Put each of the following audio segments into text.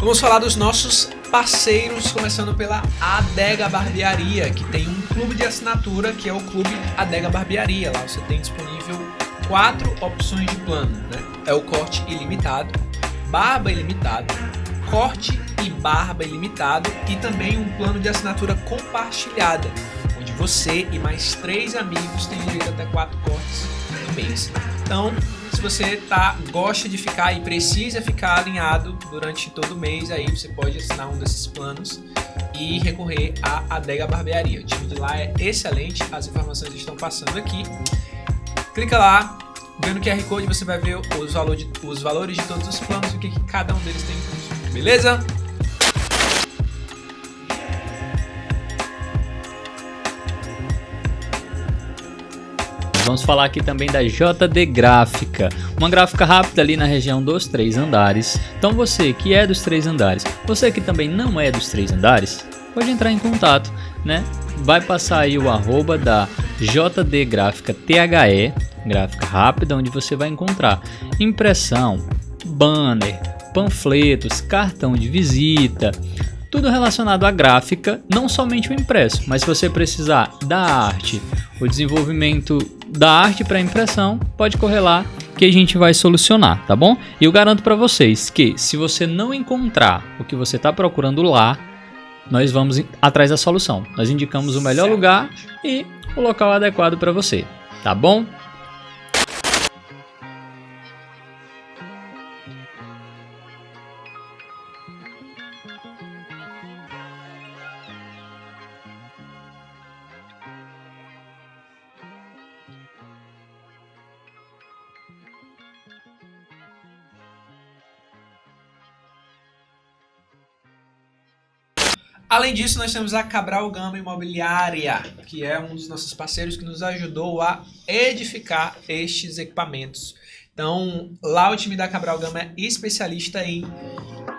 Vamos falar dos nossos parceiros, começando pela Adega Barbearia, que tem um clube de assinatura, que é o Clube Adega Barbearia. Lá você tem disponível 4 opções de plano, né? É o corte ilimitado, barba ilimitada, corte e barba ilimitado e também um plano de assinatura compartilhada, onde você e mais 3 amigos têm direito até 4 cortes no mês. Então, se você gosta de ficar e precisa ficar alinhado durante todo o mês, aí você pode assinar um desses planos e recorrer à Adega Barbearia. O time de lá é excelente, as informações estão passando aqui. Clica lá, vendo o QR Code você vai ver os valores de todos os planos e o que cada um deles tem incluso. Beleza? Vamos falar aqui também da JD Gráfica, uma gráfica rápida ali na região dos 3 andares. Então você que é dos 3 andares, você que também não é dos 3 andares, pode entrar em contato, né? Vai passar aí o arroba da JD Gráfica THE, gráfica rápida, onde você vai encontrar impressão, banner, panfletos, cartão de visita, tudo relacionado à gráfica, não somente o impresso, mas se você precisar da arte, o desenvolvimento da arte para impressão, pode correr lá que a gente vai solucionar, tá bom? E eu garanto para vocês que se você não encontrar o que você está procurando lá, nós vamos atrás da solução. Nós indicamos o melhor lugar e o local adequado para você, tá bom? Além disso, nós temos a Cabral Gama Imobiliária, que é um dos nossos parceiros que nos ajudou a edificar estes equipamentos. Então, lá o time da Cabral Gama é especialista em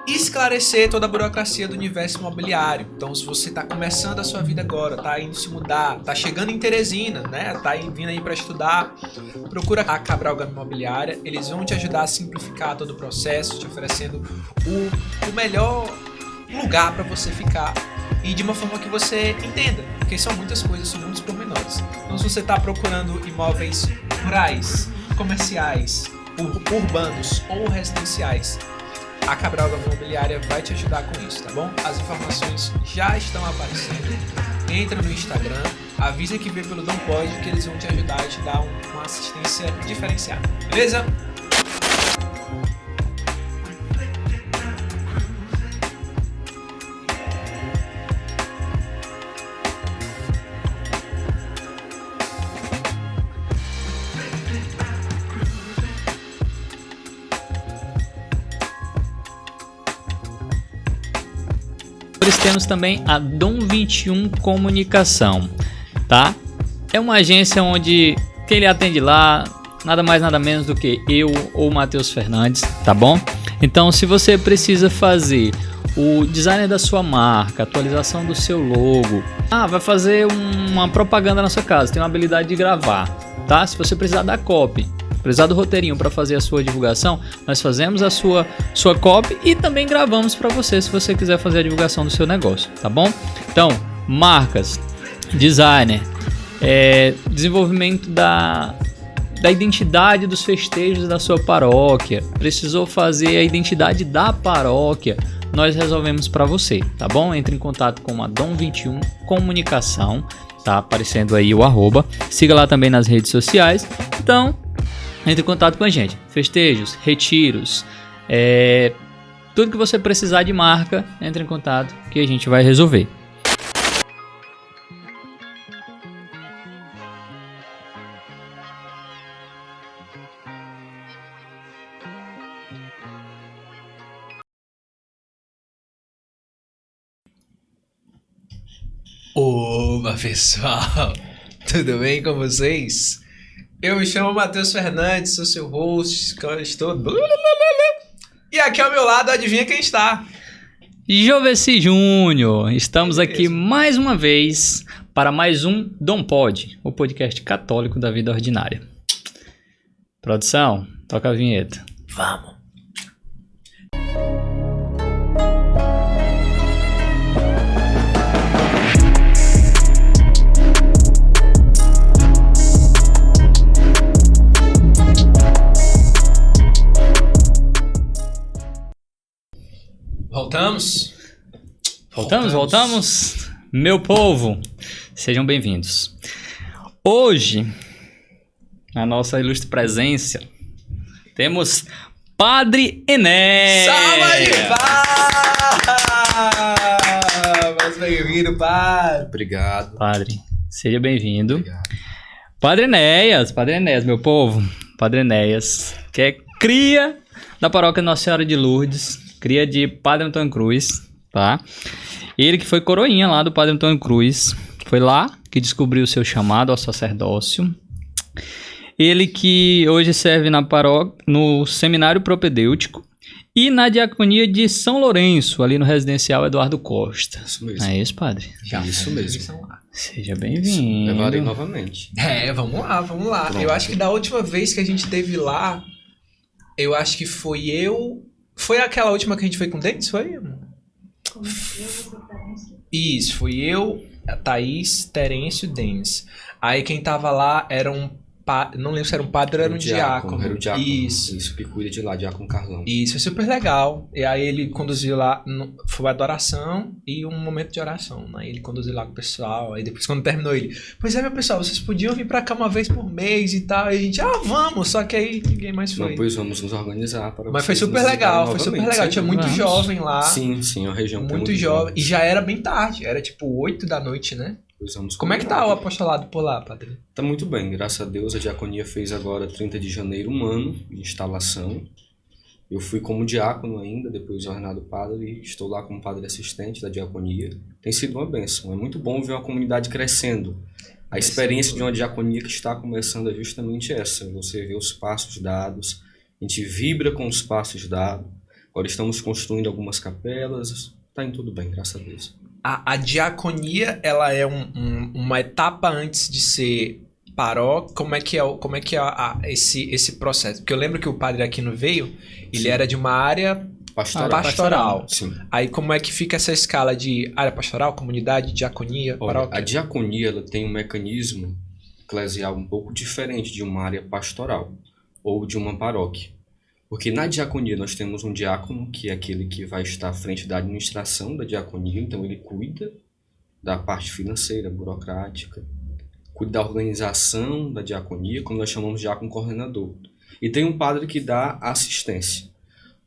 esclarecer toda a burocracia do universo imobiliário. Então, se você está começando a sua vida agora, está indo se mudar, está chegando em Teresina, né? Está vindo aí para estudar, procura a Cabral Gama Imobiliária. Eles vão te ajudar a simplificar todo o processo, te oferecendo o melhor lugar para você ficar e de uma forma que você entenda, porque são muitas coisas, são muitos pormenores. Então, se você está procurando imóveis rurais, comerciais, urbanos ou residenciais, a Cabral Gama Imobiliária vai te ajudar com isso, tá bom? As informações já estão aparecendo. Entra no Instagram, avisa que vê pelo Dom Pode que eles vão te ajudar e te dar uma assistência diferenciada, beleza? Temos também a Dom 21 Comunicação, tá? É uma agência onde quem lhe atende lá, nada mais nada menos do que eu ou Matheus Fernandes, tá bom? Então, se você precisa fazer o design da sua marca, atualização do seu logo, vai fazer uma propaganda na sua casa, tem uma habilidade de gravar, tá? Se você precisar da copy, precisar do roteirinho para fazer a sua divulgação, nós fazemos a sua copy e também gravamos para você se você quiser fazer a divulgação do seu negócio, tá bom? Então, marcas, designer, desenvolvimento da identidade dos festejos da sua paróquia, precisou fazer a identidade da paróquia, nós resolvemos para você, tá bom? Entre em contato com a Dom 21 Comunicação, tá aparecendo aí o arroba, siga lá também nas redes sociais, então entre em contato com a gente. Festejos, retiros, tudo que você precisar de marca, entre em contato que a gente vai resolver. Opa, pessoal! Tudo bem com vocês? Eu me chamo Matheus Fernandes, sou seu host, estou... E aqui ao meu lado, adivinha quem está? Joveci Júnior, estamos aqui mais uma vez para mais um Dom Pod, o podcast católico da vida ordinária. Produção, toca a vinheta. Vamos! Voltamos? Voltamos? Meu povo, sejam bem-vindos. Hoje, na nossa ilustre presença, temos Padre Enéas. Salve de paz! Bem-vindo, Padre. Obrigado. Padre, seja bem-vindo. Obrigado. Padre Enéas, meu povo. Padre Enéas, que é cria da paróquia Nossa Senhora de Lourdes, cria de Padre Antônio Cruz, tá? Ele que foi coroinha lá do Padre Antônio Cruz, foi lá que descobriu o seu chamado ao sacerdócio. Ele que hoje serve na paróquia, no Seminário Propedêutico e na Diaconia de São Lourenço, ali no Residencial Eduardo Costa. Isso mesmo. É isso, Padre? Isso mesmo. Seja bem-vindo. Levarei novamente. Vamos lá. Pronto. Eu acho que da última vez que a gente teve lá, eu acho que foi eu... Foi aquela última que a gente foi com o Denis, foi? Isso, foi eu, a Thaís, Terêncio e Denis. Aí quem tava lá era não lembro se era um padre ou era um diácono. Era o diácono. Isso, que cuida de lá, diácono Carlão. Isso, foi super legal. E aí ele conduziu lá, foi adoração e um momento de oração, né? Ele conduziu lá com o pessoal, aí depois quando terminou ele, pois é, meu pessoal, vocês podiam vir pra cá uma vez por mês e tal. E a gente, vamos, só que aí ninguém mais foi. Não, pois vamos nos organizar para Mas foi vocês super nos legal, visitarem foi super novamente. legal. Tinha muito Vamos. jovem lá. Sim, a região tem Muito jovem. jovem. E já era bem tarde, era tipo 8 da noite, né? Pois vamos Como é que tá o apostolado por lá, padre? Tá muito bem, graças a Deus. A diaconia fez agora 30 de janeiro um ano de instalação. Eu fui como diácono ainda, depois ordenado padre, e estou lá como padre assistente da diaconia. Tem sido uma bênção, é muito bom ver uma comunidade crescendo. A experiência de uma diaconia que está começando é justamente essa, você vê os passos dados, a gente vibra com os passos dados. Agora estamos construindo algumas capelas, está indo tudo bem, graças a Deus. A diaconia, ela é uma etapa antes de ser paróquia. Como é que é esse processo? Porque eu lembro que o padre Aquino veio, ele Sim. era de uma área pastoral. Sim. Aí como é que fica essa escala de área pastoral, comunidade, diaconia, Olha, paróquia? a diaconia ela tem um mecanismo eclesial um pouco diferente de uma área pastoral ou de uma paróquia. Porque na diaconia nós temos um diácono, que é aquele que vai estar à frente da administração da diaconia, então ele cuida da parte financeira, burocrática, cuida da organização da diaconia, como nós chamamos de diácono coordenador. E tem um padre que dá assistência.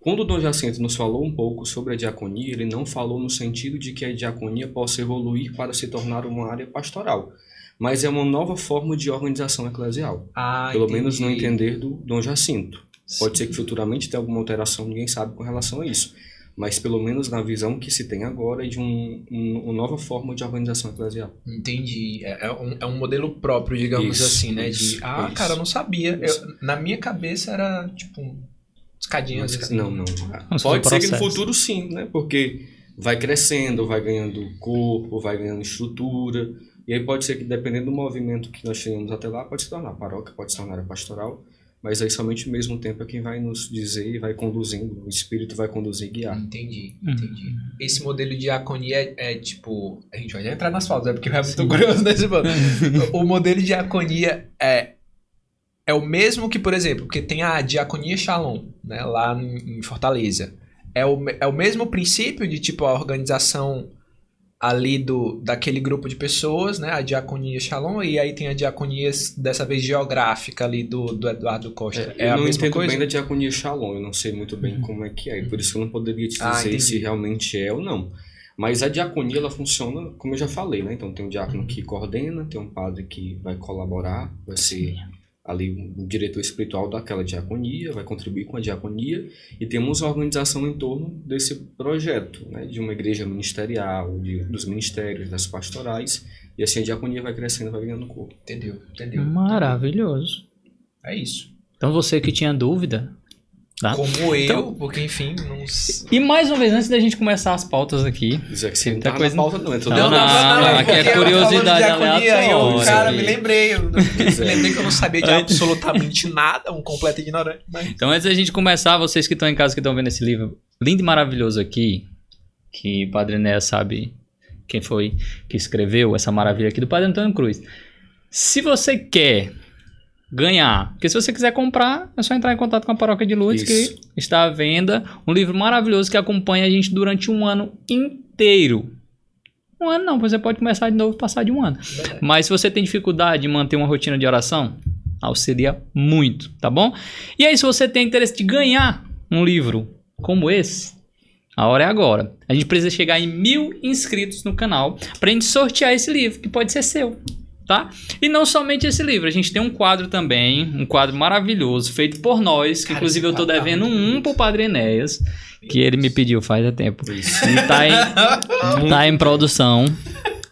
Quando o Dom Jacinto nos falou um pouco sobre a diaconia, ele não falou no sentido de que a diaconia possa evoluir para se tornar uma área pastoral, mas é uma nova forma de organização eclesial, pelo menos no entender do Dom Jacinto. Pode ser que futuramente tenha alguma alteração, ninguém sabe com relação a isso. Mas pelo menos na visão que se tem agora é de uma nova forma de organização eclesial. Entendi. É um modelo próprio, digamos Isso, assim, né? isso. Cara, eu não sabia. Na minha cabeça era tipo escadinhas Mas, assim. não. Vamos Pode fazer ser que no processo. futuro sim, né? Porque vai crescendo, vai ganhando corpo, vai ganhando estrutura. E aí pode ser que, dependendo do movimento que nós tenhamos até lá, pode se tornar paróquia, pode se tornar área pastoral. Mas aí somente o mesmo tempo é quem vai nos dizer e vai conduzindo, o Espírito vai conduzir e guiar. Entendi. Esse modelo de diaconia é tipo... A gente vai já entrar nas pautas, porque eu estou curioso nesse ponto. O modelo de diaconia é o mesmo que, por exemplo, porque tem a diaconia Shalom, né, lá em Fortaleza. É o mesmo princípio de tipo a organização ali daquele grupo de pessoas, né, a diaconia Shalom, e aí tem a diaconia, dessa vez geográfica ali do Eduardo Costa. É eu a não mesma entendo coisa? bem da diaconia Shalom, eu não sei muito bem como é que é, por isso que eu não poderia te dizer entendi. se realmente é ou não. Mas a diaconia, ela funciona, como eu já falei, né? Então tem um diácono que coordena, tem um padre que vai colaborar, vai ser ali um diretor espiritual daquela diaconia, vai contribuir com a diaconia, e temos uma organização em torno desse projeto, né? De uma igreja ministerial, dos ministérios, das pastorais, e assim a diaconia vai crescendo, vai ganhando corpo. Entendeu. Maravilhoso. É isso. Então você que tinha dúvida, tá? Como eu, Então- porque enfim, não... E mais uma vez, antes da gente começar as pautas aqui, Dizer que você não Muita tá coisa- na pauta não, é tudo Não, na- aqui é porque eu curiosidade falando de diaconia, aleatória. Cara, aqui. me lembrei. Eu Pois é. lembrei que eu não sabia de absolutamente nada, um completo ignorante. Mas... Então, antes da gente começar, vocês que estão em casa, que estão vendo esse livro lindo e maravilhoso aqui, que o Padre Enéas sabe quem foi que escreveu essa maravilha aqui, do Padre Antônio Cruz. Se você quer ganhar. Porque se você quiser comprar, é só entrar em contato com a Paróquia de Lourdes, Isso. que está à venda. Um livro maravilhoso que acompanha a gente durante um ano inteiro. Um ano não, você pode começar de novo e passar de um ano. Mas se você tem dificuldade de manter uma rotina de oração, auxilia muito, tá bom? E aí, se você tem interesse de ganhar um livro como esse, a hora é agora. A gente precisa chegar em 1000 inscritos no canal pra gente sortear esse livro, que pode ser seu, tá? E não somente esse livro, a gente tem um quadro também, um quadro maravilhoso, feito por nós, que Cara, inclusive esse eu tô quadro tá devendo muito um pro Padre Enéas, que ele me pediu faz tempo. Isso. E tá em produção.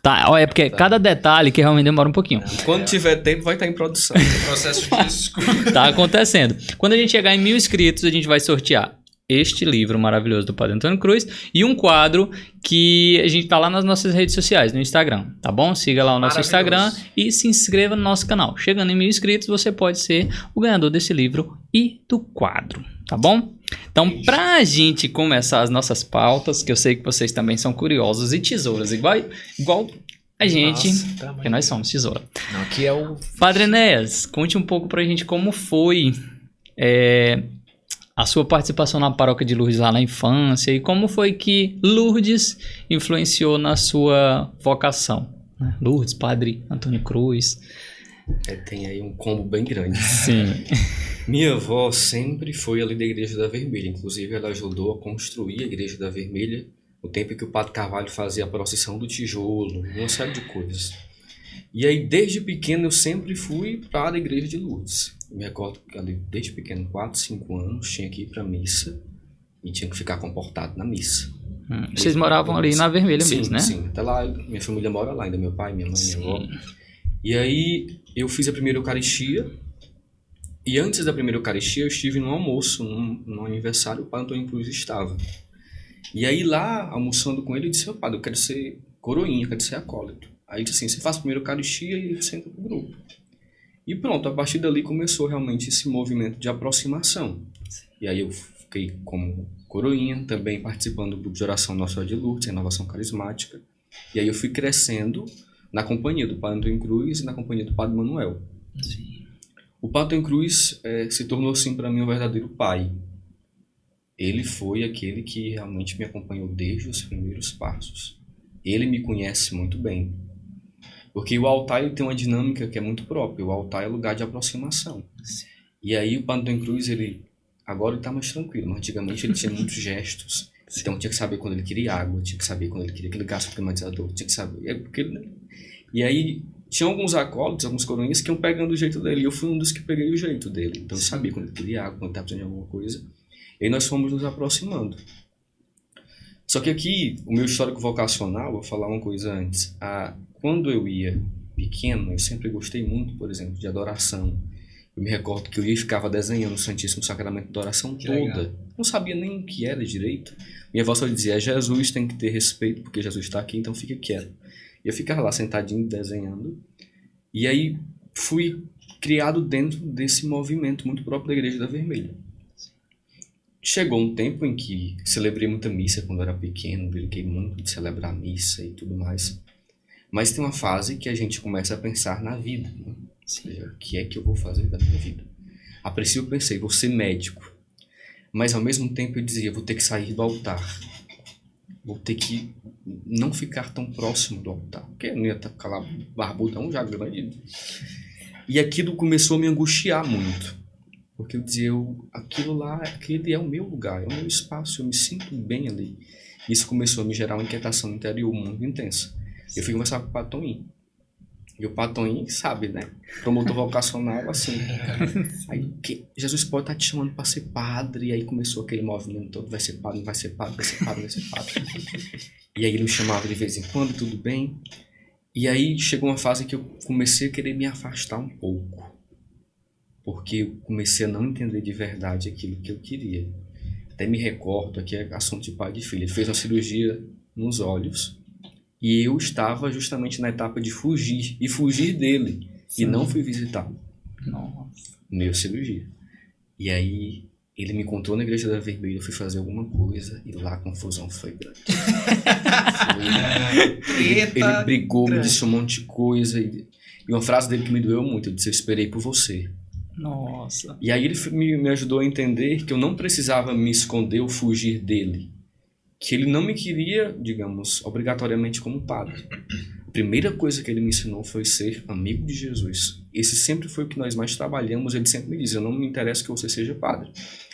Tá, olha, é porque cada detalhe que realmente demora um pouquinho. Quando tiver tempo, vai estar em produção. Processo de desculpa. Tá acontecendo. Quando a gente chegar em 1000 inscritos, a gente vai sortear este livro maravilhoso do Padre Antônio Cruz e um quadro que a gente tá lá nas nossas redes sociais, no Instagram, tá bom? Siga lá o nosso Instagram e se inscreva no nosso canal. Chegando em 1000 inscritos, você pode ser o ganhador desse livro e do quadro, tá bom? Então, pra gente começar as nossas pautas, que eu sei que vocês também são curiosos e tesouras, igual a gente, Nossa, porque nós somos tesoura. Não, aqui é o... Padre Enéas, conte um pouco pra gente como foi a sua participação na Paróquia de Lourdes lá na infância e como foi que Lourdes influenciou na sua vocação. Né? Lourdes, Padre Antônio Cruz. Tem aí um combo bem grande. Sim. Minha avó sempre foi ali da Igreja da Vermelha. Inclusive, ela ajudou a construir a Igreja da Vermelha no tempo em que o Padre Carvalho fazia a procissão do tijolo, uma série de coisas. E aí, desde pequeno, eu sempre fui para a Igreja de Lourdes. Eu me recordo que ali, desde pequeno, 4, 5 anos, tinha que ir para a missa e tinha que ficar comportado na missa. Vocês moravam ali na Vermelha mesmo, né? Sim, até lá, minha família mora lá ainda, meu pai, minha mãe, minha avó. E aí, eu fiz a primeira Eucaristia. E antes da primeira Eucaristia, eu estive num almoço, num aniversário, o Padre Antônio Cruz estava. E aí lá, almoçando com ele, eu disse, Padre, eu quero ser coroinha, eu quero ser acólito. Aí ele disse assim, você faz a primeira Eucaristia e você entra pro grupo. E pronto, a partir dali começou realmente esse movimento de aproximação. E aí eu fiquei como coroinha, também participando do grupo de oração Nossa Senhora de Lourdes, Renovação Carismática. E aí eu fui crescendo na companhia do Padre Antônio Cruz e na companhia do Padre Manuel. Sim. O Padre Antônio Cruz se tornou, assim, para mim, um verdadeiro pai. Ele foi aquele que realmente me acompanhou desde os primeiros passos. Ele me conhece muito bem. Porque o altar ele tem uma dinâmica que é muito própria. O altar é lugar de aproximação. Sim. E aí o Padre Antônio Cruz, agora ele está mais tranquilo, mas antigamente ele tinha muitos gestos. Sim. Então tinha que saber quando ele queria água, tinha que saber quando ele queria que ligasse o climatizador, tinha que saber. E aí tinha alguns acólitos, alguns coroinhas que iam pegando o jeito dele. E eu fui um dos que peguei o jeito dele. Então eu sabia quando ele queria água, quando ele estava precisando de alguma coisa. E aí nós fomos nos aproximando. Só que aqui, o meu histórico vocacional, vou falar uma coisa antes. Quando eu ia pequeno, eu sempre gostei muito, por exemplo, de adoração. Eu me recordo que eu ia e ficava desenhando o Santíssimo Sacramento da oração toda. Legal. Não sabia nem o que era direito. Minha avó só dizia, Jesus tem que ter respeito, porque Jesus está aqui, então fica quieto. E eu ficava lá sentadinho, desenhando. E aí fui criado dentro desse movimento muito próprio da Igreja da Vermelha. Chegou um tempo em que celebrei muita missa quando eu era pequeno, brinquei muito de celebrar a missa e tudo mais. Mas tem uma fase que a gente começa a pensar na vida, né? Ou seja, o que é que eu vou fazer da minha vida? A princípio eu pensei, vou ser médico. Mas ao mesmo tempo eu dizia, vou ter que sair do altar. Vou ter que não ficar tão próximo do altar. Porque eu não ia ficar lá barbudão já grande. E aquilo começou a me angustiar muito. Porque eu dizia, aquilo lá, aquele é o meu lugar, é o meu espaço, eu me sinto bem ali. Isso começou a me gerar uma inquietação interior muito intensa. Eu fui conversar com o Padre Toninho. E o Padre Toninho sabe, né? Promotor vocacional, assim. Aí, Jesus pode estar te chamando para ser padre. E aí começou aquele movimento todo, vai ser padre, não vai ser padre, vai ser padre, vai ser padre. E aí ele me chamava de vez em quando, tudo bem. E aí chegou uma fase que eu comecei a querer me afastar um pouco. Porque eu comecei a não entender de verdade aquilo que eu queria. Até me recordo, aqui é assunto de pai e de filho. Ele fez uma cirurgia nos olhos e eu estava justamente na etapa de fugir, e fugir dele. Sim. E não fui visitá-lo. Nossa. Meio cirurgia. E aí ele me encontrou na Igreja da Vermelha, eu fui fazer alguma coisa e lá a confusão foi grande. Ele brigou, me disse um monte de coisa. E uma frase dele que me doeu muito, eu disse, eu esperei por você. Nossa. E aí ele me ajudou a entender que eu não precisava me esconder ou fugir dele. Que ele não me queria, digamos, obrigatoriamente como padre. A primeira coisa que ele me ensinou foi ser amigo de Jesus. Esse sempre foi o que nós mais trabalhamos. Ele sempre me diz, eu não me interessa que você seja padre.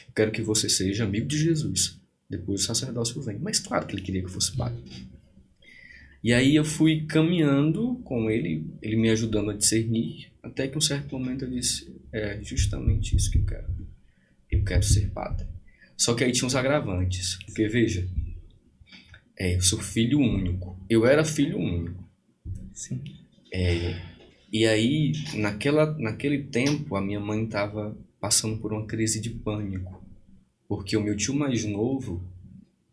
Eu quero que você seja amigo de Jesus. Depois o sacerdócio vem. Mas claro que ele queria que eu fosse padre. E aí eu fui caminhando com ele, ele me ajudando a discernir, até que um certo momento eu disse, é justamente isso que eu quero. Eu quero ser padre. Só que aí tinha uns agravantes. Porque, veja, eu sou filho único. Eu era filho único. Sim. E aí, naquele tempo, a minha mãe estava passando por uma crise de pânico. Porque o meu tio mais novo,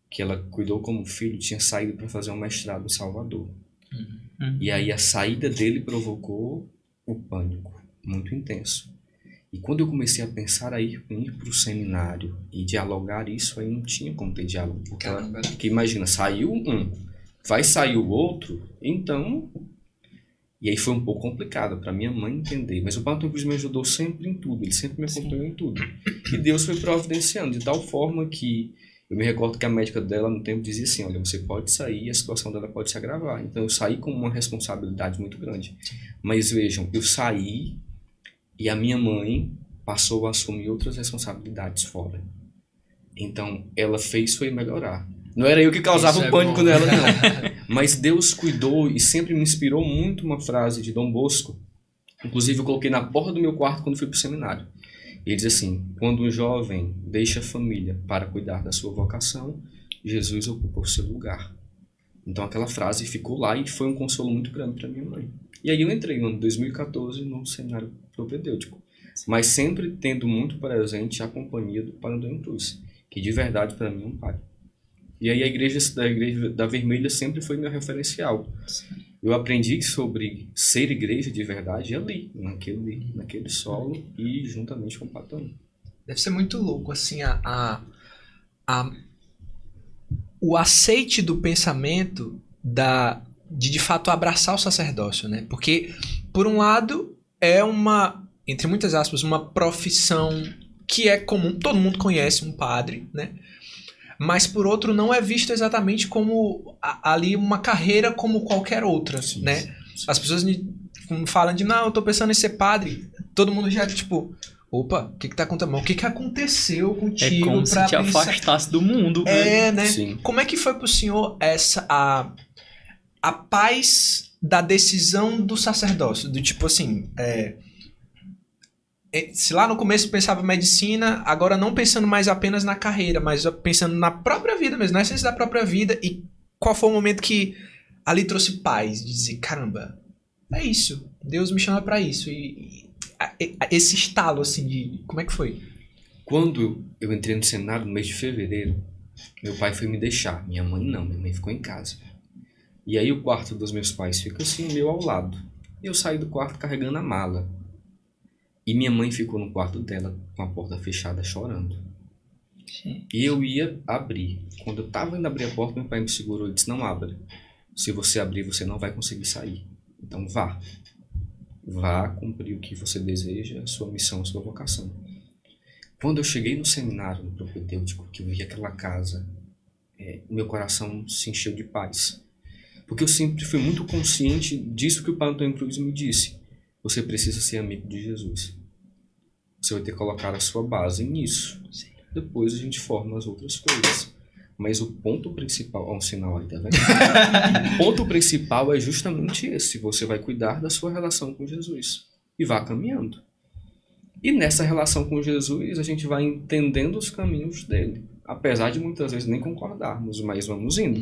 que ela cuidou como filho, tinha saído para fazer um mestrado em Salvador. E aí a saída dele provocou o pânico muito intenso. E quando eu comecei a pensar em ir para o seminário e dialogar isso, aí não tinha como ter diálogo. Porque imagina, saiu um, vai sair o outro, então... E aí foi um pouco complicado para minha mãe entender. Mas o Padre Antônio Cruz me ajudou sempre em tudo, ele sempre me acompanhou em tudo. E Deus foi providenciando, de tal forma que... Eu me recordo que a médica dela no tempo dizia assim, olha, você pode sair e a situação dela pode se agravar. Então eu saí com uma responsabilidade muito grande. Mas vejam, eu saí e a minha mãe passou a assumir outras responsabilidades fora. Então ela fez foi melhorar. Não era eu que causava um pânico nela, não. Mas Deus cuidou e sempre me inspirou muito uma frase de Dom Bosco. Inclusive eu coloquei na porta do meu quarto quando fui para o seminário. Ele diz assim, quando um jovem deixa a família para cuidar da sua vocação, Jesus ocupa o seu lugar. Então aquela frase ficou lá e foi um consolo muito grande para minha mãe. E aí eu entrei no ano de 2014 no seminário propedêutico, mas sempre tendo muito presente a companhia do Padre Antônio Cruz, que de verdade para mim é um pai. E aí a igreja da Vermelha sempre foi meu referencial. Eu aprendi sobre ser igreja de verdade ali, naquele solo e juntamente com o Patão. Deve ser muito louco, assim, o aceite do pensamento de fato abraçar o sacerdócio, né? Porque, por um lado, é uma, entre muitas aspas, uma profissão que é comum, todo mundo conhece um padre, né? Mas, por outro, não é visto exatamente como ali uma carreira como qualquer outra, sim, né? Sim. As pessoas falam de, não, eu tô pensando em ser padre. Todo mundo já, tipo, opa, o que tá acontecendo? O que aconteceu contigo? É como se te afastasse do mundo. Né? Sim. Como é que foi pro senhor a paz da decisão do sacerdócio? Do tipo assim, se lá no começo pensava em medicina, agora não pensando mais apenas na carreira, mas pensando na própria vida mesmo, na essência da própria vida, e qual foi o momento que ali trouxe paz, de dizer, caramba, é isso, Deus me chama pra isso, e esse estalo assim de, como é que foi? Quando eu entrei no seminário no mês de fevereiro, meu pai foi me deixar, minha mãe não, minha mãe ficou em casa. E aí o quarto dos meus pais fica assim, meu ao lado, e eu saí do quarto carregando a mala. E minha mãe ficou no quarto dela com a porta fechada, chorando. Sim. E eu ia abrir. Quando eu estava indo abrir a porta, meu pai me segurou e disse, não abra. Se você abrir, você não vai conseguir sair. Então vá. Vá cumprir o que você deseja, a sua missão, a sua vocação. Quando eu cheguei no seminário, no propedêutico, que eu vi aquela casa, o meu coração se encheu de paz. Porque eu sempre fui muito consciente disso que o Padre Antônio Cruz me disse. Você precisa ser amigo de Jesus. Você vai ter que colocar a sua base nisso. Sim. Depois a gente forma as outras coisas. Mas o ponto principal... um sinal aí, tá vendo? O ponto principal é justamente esse. Você vai cuidar da sua relação com Jesus. E vá caminhando. E nessa relação com Jesus, a gente vai entendendo os caminhos dele. Apesar de muitas vezes nem concordarmos, mas vamos indo.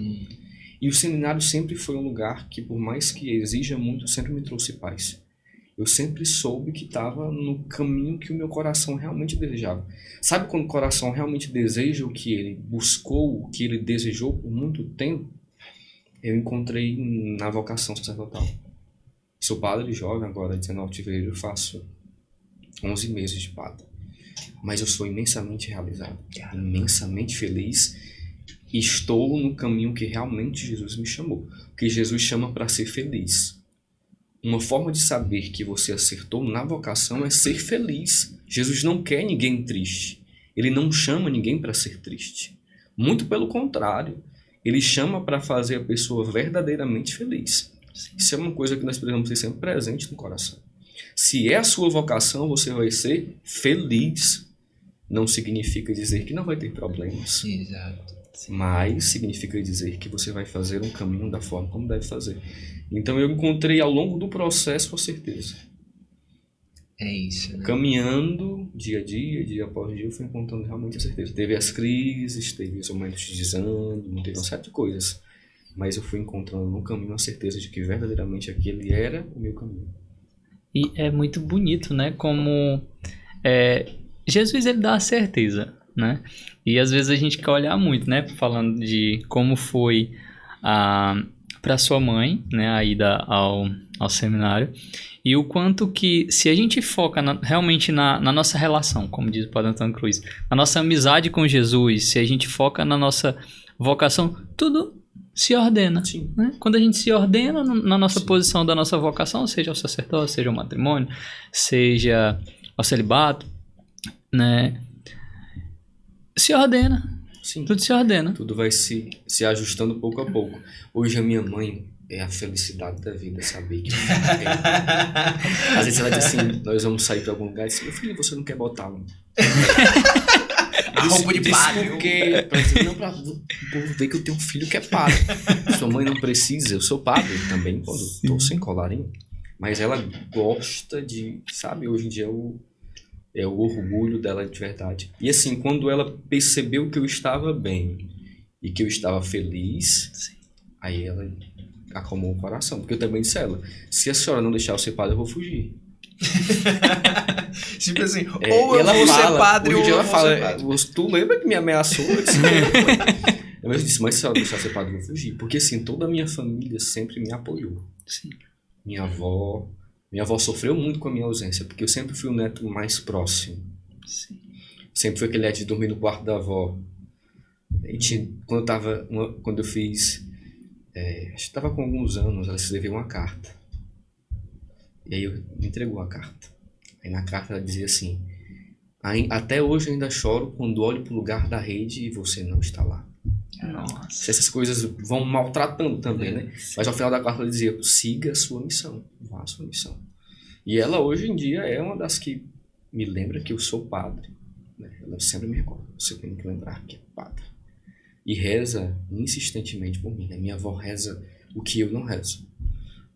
E o seminário sempre foi um lugar que, por mais que exija muito, sempre me trouxe paz. Eu sempre soube que estava no caminho que o meu coração realmente desejava. Sabe quando o coração realmente deseja o que ele buscou, o que ele desejou por muito tempo? Eu encontrei na vocação sacerdotal. Sou padre jovem agora, 19 de fevereiro, eu faço 11 meses de padre. Mas eu sou imensamente realizado, imensamente feliz e estou no caminho que realmente Jesus me chamou. Porque Jesus chama para ser feliz. Uma forma de saber que você acertou na vocação é ser feliz. Jesus não quer ninguém triste. Ele não chama ninguém para ser triste. Muito pelo contrário. Ele chama para fazer a pessoa verdadeiramente feliz. Isso é uma coisa que nós precisamos ter sempre presente no coração. Se é a sua vocação, você vai ser feliz. Não significa dizer que não vai ter problemas. Exato. Mas significa dizer que você vai fazer um caminho da forma como deve fazer. Então eu encontrei ao longo do processo a certeza. É isso, né? Caminhando dia a dia após dia, eu fui encontrando realmente a certeza. Teve as crises, teve os momentos de desânimo, teve uma série de coisas. Mas eu fui encontrando no caminho a certeza de que verdadeiramente aquele era o meu caminho. E é muito bonito, né? Como Jesus, ele dá a certeza, né? E às vezes a gente quer olhar muito, né? Falando de como foi para sua mãe, né? A ida ao seminário. E o quanto que, se a gente foca realmente na nossa relação, como diz o Padre Antônio Cruz, na nossa amizade com Jesus, se a gente foca na nossa vocação, tudo se ordena. Sim. Né? Quando a gente se ordena na nossa Sim. posição da nossa vocação, seja ao sacerdócio, seja ao matrimônio, seja ao celibato, né? Se ordena. Sim. Tudo se ordena. Tudo vai se ajustando pouco a pouco. Hoje a minha mãe é a felicidade da vida, saber que... Às vezes ela diz assim, nós vamos sair pra algum lugar e diz, meu filho, você não quer botar a roupa de padre. Porque, pra dizer, não, pra o povo ver que eu tenho um filho que é padre. Sua mãe não precisa, eu sou padre também, quando estou sem colarinho. Mas ela gosta de, sabe, hoje em dia é o orgulho dela de verdade. E assim, quando ela percebeu que eu estava bem e que eu estava feliz, aí ela acalmou o coração. Porque eu também disse a ela, se a senhora não deixar eu ser padre, eu vou fugir. Tipo assim, ou eu vou ser padre ou eu vou ser padre. Tu lembra que me ameaçou? Eu disse, mas se a senhora deixar eu ser padre, eu vou fugir. Porque assim, toda a minha família sempre me apoiou. Sim. Minha avó sofreu muito com a minha ausência, porque eu sempre fui o neto mais próximo. Sim. Sempre foi aquele neto de dormir no quarto da avó. Quando eu fiz... acho que estava com alguns anos, ela escreveu uma carta. E aí me entregou a carta. Aí na carta ela dizia assim, até hoje eu ainda choro quando olho para o lugar da rede e você não está lá. Nossa. Essas coisas vão maltratando também, né? Mas ao final da carta ela dizia, siga a sua missão, vá a sua missão. E ela hoje em dia é uma das que me lembra que eu sou padre. Né? Ela sempre me recorda, você tem que lembrar que é padre. E reza insistentemente por mim. A minha avó reza o que eu não rezo.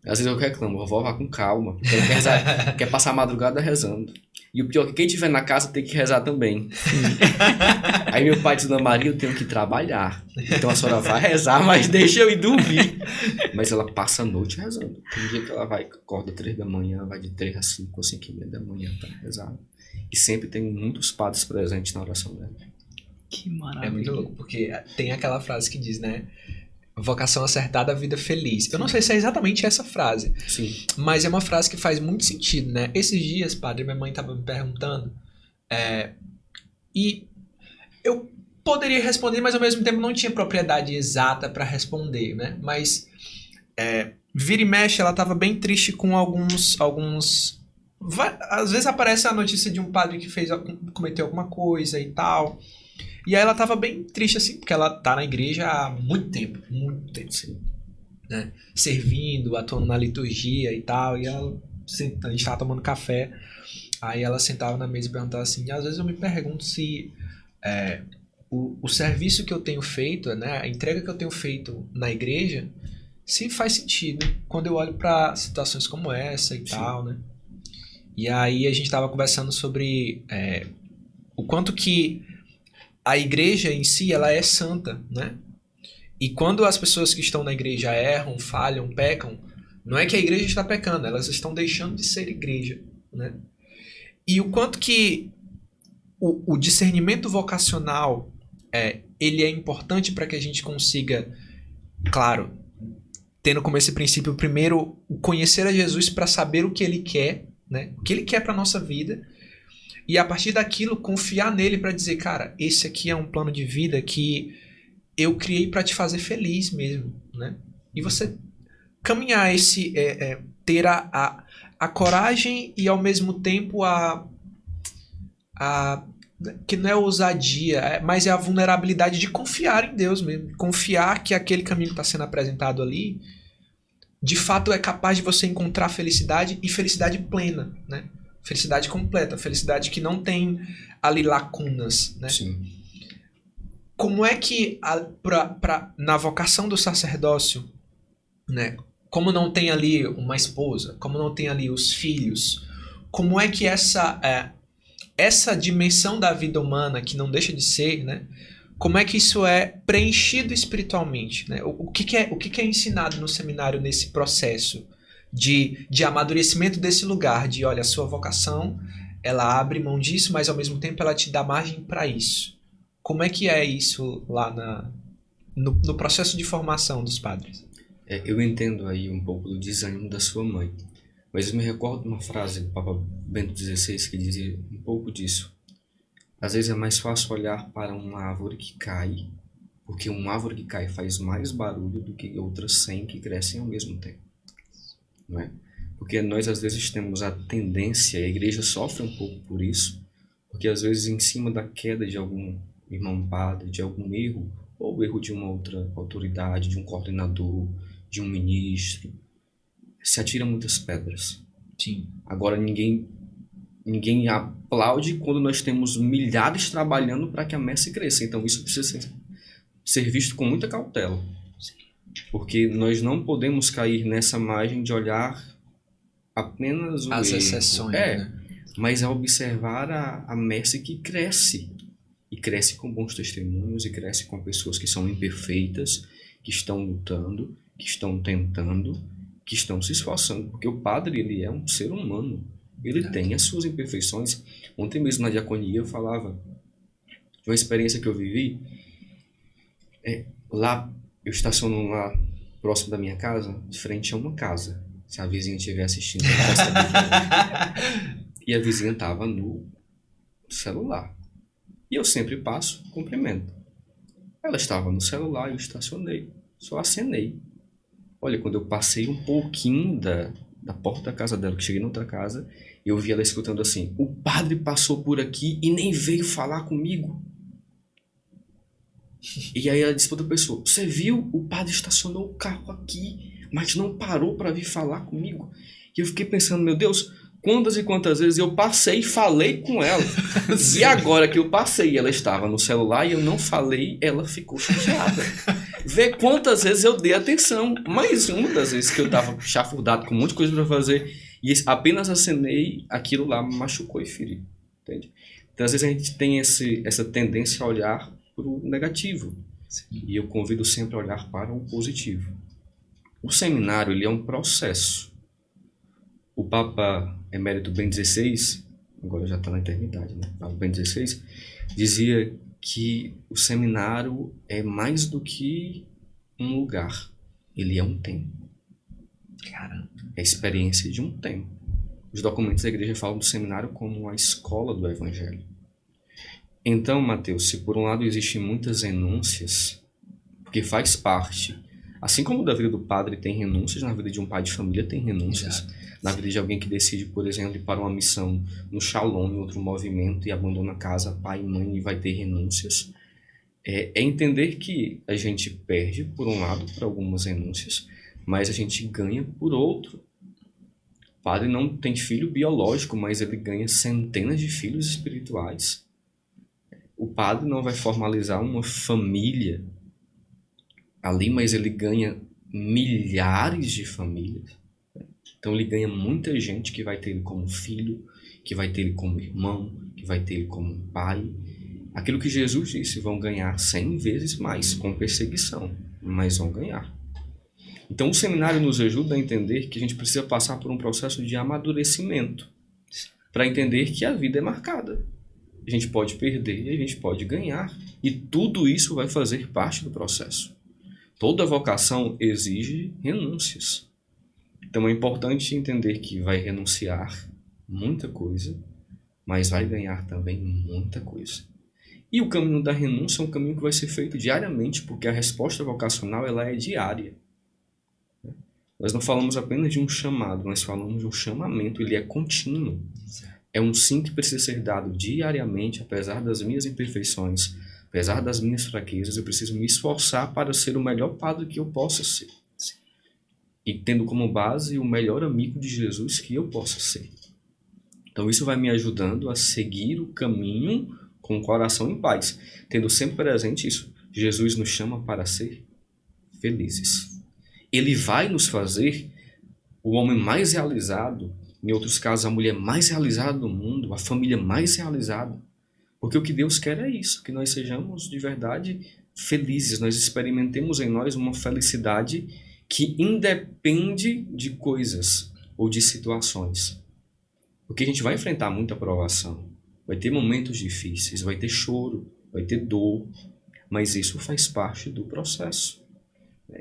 Às vezes eu reclamo, a avó vá com calma, porque ela quer rezar, quer passar a madrugada rezando. E o pior é que quem estiver na casa tem que rezar também. Aí meu pai diz, Dona Maria, eu tenho que trabalhar. Então a senhora vai rezar, mas deixa eu ir dormir. Mas ela passa a noite rezando. Tem dia que ela acorda 3 da manhã, vai de 3 a 5 ou 5 e meia da manhã para rezar. E sempre tem muitos padres presentes na oração dela. Que maravilha. É muito louco, porque tem aquela frase que diz, né? Vocação acertada, vida feliz. Eu não sei se é exatamente essa frase. Sim. Mas é uma frase que faz muito sentido, né? Esses dias, padre, minha mãe estava me perguntando. E eu poderia responder, mas ao mesmo tempo não tinha propriedade exata para responder, né? Mas vira e mexe, ela estava bem triste com alguns... Às vezes aparece a notícia de um padre que cometeu alguma coisa e tal... E aí ela tava bem triste, assim, porque ela tá na igreja há muito tempo, assim, né? Servindo, atuando na liturgia e tal, e a gente tava tomando café, aí ela sentava na mesa e perguntava assim, às vezes eu me pergunto se o serviço que eu tenho feito, né, a entrega que eu tenho feito na igreja, se faz sentido quando eu olho para situações como essa e tal, né? E aí a gente tava conversando sobre o quanto que a igreja em si, ela é santa, né? E quando as pessoas que estão na igreja erram, falham, pecam, não é que a igreja está pecando, elas estão deixando de ser igreja, né? E o quanto que o discernimento vocacional ele é importante para que a gente consiga, claro, tendo como esse princípio, primeiro, conhecer a Jesus para saber o que ele quer, né? O que ele quer para a nossa vida. E a partir daquilo, confiar nele para dizer, cara, esse aqui é um plano de vida que eu criei para te fazer feliz mesmo, né? E você caminhar ter a coragem e ao mesmo tempo que não é ousadia, mas é a vulnerabilidade de confiar em Deus mesmo. Confiar que aquele caminho que está sendo apresentado ali, de fato é capaz de você encontrar felicidade e felicidade plena, né? Felicidade completa, felicidade que não tem ali lacunas, né? Sim. Como é que na vocação do sacerdócio, né? Como não tem ali uma esposa, como não tem ali os filhos, como é que essa dimensão da vida humana, que não deixa de ser, né? Como é que isso é preenchido espiritualmente, né? O que é ensinado no seminário nesse processo de amadurecimento desse lugar, de, olha, a sua vocação, ela abre mão disso, mas ao mesmo tempo ela te dá margem para isso. Como é que é isso lá no processo de formação dos padres? Eu entendo aí um pouco do desânimo da sua mãe, mas eu me recordo de uma frase do Papa Bento XVI que dizia um pouco disso. Às vezes é mais fácil olhar para uma árvore que cai, porque uma árvore que cai faz mais barulho do que outras 100 que crescem ao mesmo tempo. Não é? Porque nós às vezes temos a tendência, a igreja sofre um pouco por isso, porque às vezes em cima da queda de algum irmão padre, de algum erro, ou erro de uma outra autoridade, de um coordenador, de um ministro, se atira muitas pedras. Sim. Agora ninguém aplaude quando nós temos milhares trabalhando para que a messe cresça. Então isso precisa ser visto com muita cautela. Porque nós não podemos cair nessa margem de olhar apenas o as erro. exceções, né? Mas a observar a messe que cresce. E cresce com bons testemunhos, e cresce com pessoas que são imperfeitas, que estão lutando, que estão tentando, que estão se esforçando. Porque o padre, ele é um ser humano. Ele tem as suas imperfeições. Ontem mesmo na diaconia eu falava de uma experiência que eu vivi. Lá, eu estaciono lá próximo da minha casa, de frente a uma casa. Se a vizinha estiver assistindo, ela vai saber. E a vizinha estava no celular. E eu sempre passo, cumprimento. Ela estava no celular, eu estacionei. Só acenei. Olha, quando eu passei um pouquinho da porta da casa dela, que cheguei na outra casa, eu vi ela escutando assim: o padre passou por aqui e nem veio falar comigo. E aí ela disse para outra pessoa: você viu? O padre estacionou o carro aqui, mas não parou para vir falar comigo. E eu fiquei pensando, meu Deus, quantas e quantas vezes eu passei e falei com ela. E agora que eu passei, ela estava no celular e eu não falei, ela ficou chateada. Vê quantas vezes eu dei atenção. Mais uma das vezes que eu estava chafurdado com um monte de coisa para fazer e apenas acenei, aquilo lá me machucou e feriu. Entende? Então às vezes a gente tem essa tendência a olhar para o negativo. Sim. E eu convido sempre a olhar para o positivo. O seminário, ele é um processo. O Papa Emérito Bento XVI, agora já está na eternidade, né? O Papa Bento XVI dizia que o seminário é mais do que um lugar. Ele é um tempo. Caramba. É a experiência de um tempo. Os documentos da igreja falam do seminário como a escola do evangelho. Então, Mateus, se por um lado existem muitas renúncias, porque faz parte, assim como da vida do padre tem renúncias, na vida de um pai de família tem renúncias. Exato. Na vida de alguém que decide, por exemplo, ir para uma missão no Shalom, em outro movimento, e abandona a casa, pai e mãe, e vai ter renúncias. É entender que a gente perde, por um lado, por algumas renúncias, mas a gente ganha por outro. O padre não tem filho biológico, mas ele ganha centenas de filhos espirituais. O padre não vai formalizar uma família ali, mas ele ganha milhares de famílias. Então ele ganha muita gente que vai ter ele como filho, que vai ter ele como irmão, que vai ter ele como pai. Aquilo que Jesus disse, vão ganhar 100 vezes mais com perseguição, mas vão ganhar. Então o seminário nos ajuda a entender que a gente precisa passar por um processo de amadurecimento para entender que a vida é marcada. A gente pode perder e a gente pode ganhar. E tudo isso vai fazer parte do processo. Toda vocação exige renúncias. Então é importante entender que vai renunciar muita coisa, mas vai ganhar também muita coisa. E o caminho da renúncia é um caminho que vai ser feito diariamente, porque a resposta vocacional ela é diária. Nós não falamos apenas de um chamado, nós falamos de um chamamento, ele é contínuo. É um sim que precisa ser dado diariamente, apesar das minhas imperfeições, apesar das minhas fraquezas, eu preciso me esforçar para ser o melhor padre que eu possa ser. E tendo como base o melhor amigo de Jesus que eu possa ser. Então isso vai me ajudando a seguir o caminho com o coração em paz, tendo sempre presente isso. Jesus nos chama para ser felizes. Ele vai nos fazer o homem mais realizado, em outros casos a mulher mais realizada do mundo, a família mais realizada. Porque o que Deus quer é isso, que nós sejamos de verdade felizes, nós experimentemos em nós uma felicidade que independe de coisas ou de situações. Porque a gente vai enfrentar muita provação, vai ter momentos difíceis, vai ter choro, vai ter dor, mas isso faz parte do processo.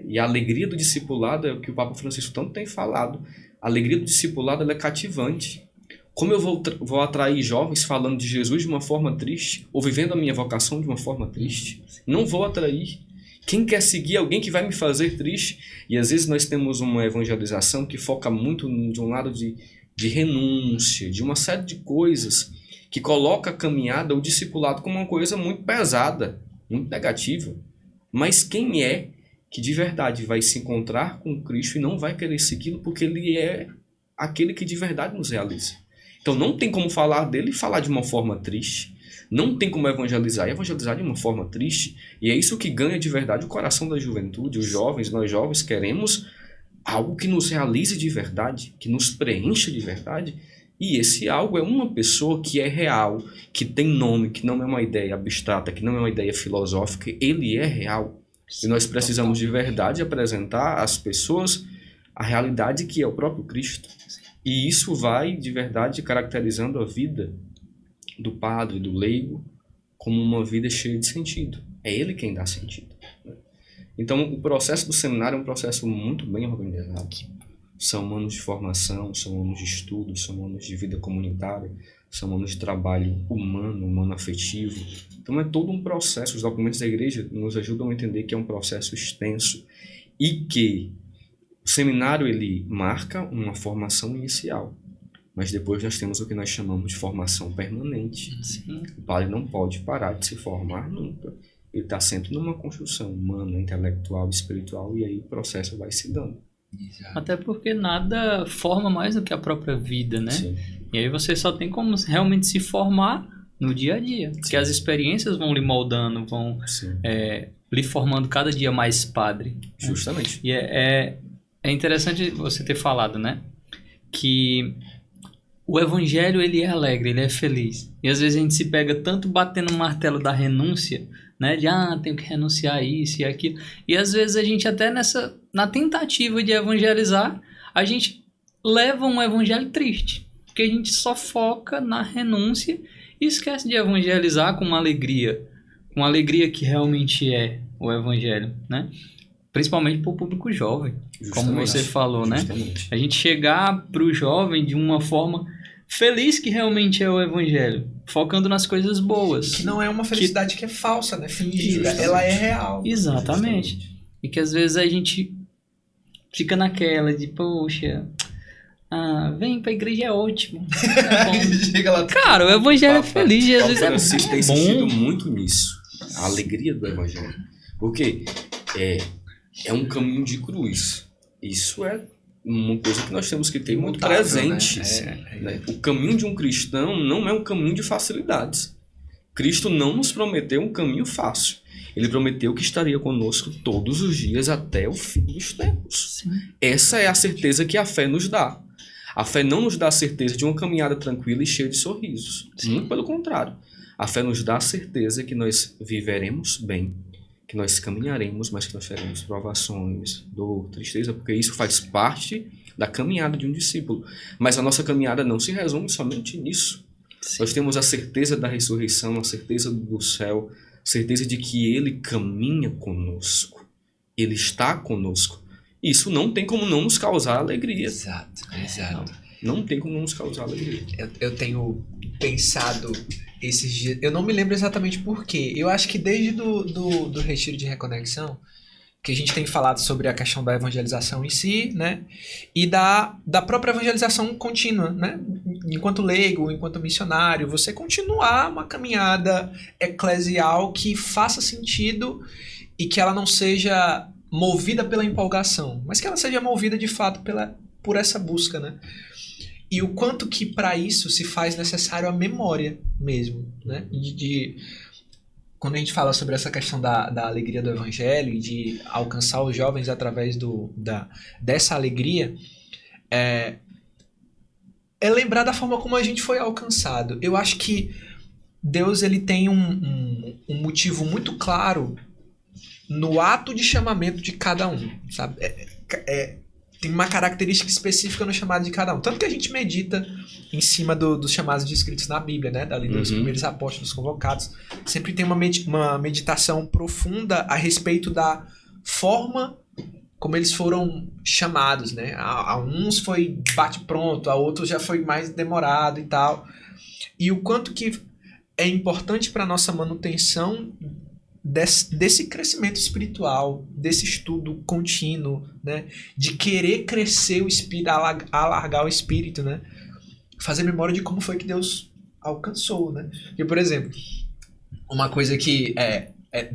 E a alegria do discipulado é o que o Papa Francisco tanto tem falado. A alegria do discipulado ela é cativante. Como eu vou atrair jovens falando de Jesus de uma forma triste, ou vivendo a minha vocação de uma forma triste? Não vou atrair. Quem quer seguir alguém que vai me fazer triste? E às vezes nós temos uma evangelização que foca muito de um lado de renúncia, de uma série de coisas, que coloca a caminhada, o discipulado, como uma coisa muito pesada, muito negativa. Mas quem é que de verdade vai se encontrar com Cristo e não vai querer segui-lo porque ele é aquele que de verdade nos realiza? Então não tem como falar dele e falar de uma forma triste. Não tem como evangelizar e evangelizar de uma forma triste. E é isso que ganha de verdade o coração da juventude. Os jovens, nós jovens queremos algo que nos realize de verdade, que nos preencha de verdade. E esse algo é uma pessoa que é real, que tem nome, que não é uma ideia abstrata, que não é uma ideia filosófica. Ele é real. E nós precisamos de verdade apresentar às pessoas a realidade que é o próprio Cristo. E isso vai de verdade caracterizando a vida do padre, do leigo, como uma vida cheia de sentido. É ele quem dá sentido. Então o processo do seminário é um processo muito bem organizado. São anos de formação, são anos de estudo, são anos de vida comunitária, são anos de trabalho humano afetivo. Então é todo um processo. Os documentos da igreja nos ajudam a entender que é um processo extenso e que o seminário ele marca uma formação inicial, mas depois nós temos o que nós chamamos de formação permanente. Sim. O padre não pode parar de se formar nunca. Ele está sempre numa construção humana, intelectual, espiritual, e aí o processo vai se dando. Até porque nada forma mais do que a própria vida, né? Sim. E aí você só tem como realmente se formar no dia a dia. Porque as experiências vão lhe moldando, vão lhe formando cada dia mais padre. Justamente. E é interessante você ter falado, né? Que o evangelho, ele é alegre, ele é feliz. E às vezes a gente se pega tanto batendo o martelo da renúncia, né? De, tenho que renunciar a isso e aquilo. E às vezes a gente até na tentativa de evangelizar, a gente leva um evangelho triste. Porque a gente só foca na renúncia e esquece de evangelizar com uma alegria que realmente é o evangelho, né? Principalmente para o público jovem, como você falou, né? A gente chegar para o jovem de uma forma feliz que realmente é o evangelho, focando nas coisas boas. Que não é uma felicidade que é falsa, né? Fingida, ela é real. Exatamente. Justamente. E que às vezes a gente fica naquela de, poxa, vem pra igreja é ótimo. Chega lá, cara, o evangelho é feliz, Jesus é Francisco tem insistido muito nisso. A alegria do evangelho. Porque é um caminho de cruz. Isso é uma coisa que nós temos que ter muito presente. Né? O caminho de um cristão não é um caminho de facilidades. Cristo não nos prometeu um caminho fácil. Ele prometeu que estaria conosco todos os dias até o fim dos tempos. Sim. Essa é a certeza que a fé nos dá. A fé não nos dá a certeza de uma caminhada tranquila e cheia de sorrisos. Sim. Muito pelo contrário. A fé nos dá a certeza que nós viveremos bem, que nós caminharemos, mas que nós teremos provações, dor, tristeza, porque isso faz parte da caminhada de um discípulo. Mas a nossa caminhada não se resume somente nisso. Sim. Nós temos a certeza da ressurreição, a certeza do céu, a certeza de que Ele caminha conosco. Ele está conosco. Isso não tem como não nos causar alegria. Exato. Não tem como não nos causar alegria. Eu tenho pensado esses dias, eu não me lembro exatamente por quê. Eu acho que desde do retiro de reconexão, que a gente tem falado sobre a questão da evangelização em si, né? E da própria evangelização contínua, né? Enquanto leigo, enquanto missionário, você continuar uma caminhada eclesial que faça sentido e que ela não seja movida pela empolgação, mas que ela seja movida de fato por essa busca, né? E o quanto que para isso se faz necessário a memória mesmo, né? Quando a gente fala sobre essa questão da alegria do evangelho e de alcançar os jovens através dessa alegria, é lembrar da forma como a gente foi alcançado. Eu acho que Deus ele tem um motivo muito claro no ato de chamamento de cada um, sabe? Tem uma característica específica no chamado de cada um. Tanto que a gente medita em cima dos chamados descritos na Bíblia, né? Dali dos primeiros apóstolos convocados. Sempre tem uma meditação profunda a respeito da forma como eles foram chamados, né? A uns foi bate-pronto, a outros já foi mais demorado e tal. E o quanto que é importante para a nossa manutenção desse crescimento espiritual, desse estudo contínuo, né? De querer crescer o espírito, alargar o espírito, né? Fazer memória de como foi que Deus alcançou, né? Porque, por exemplo, uma coisa que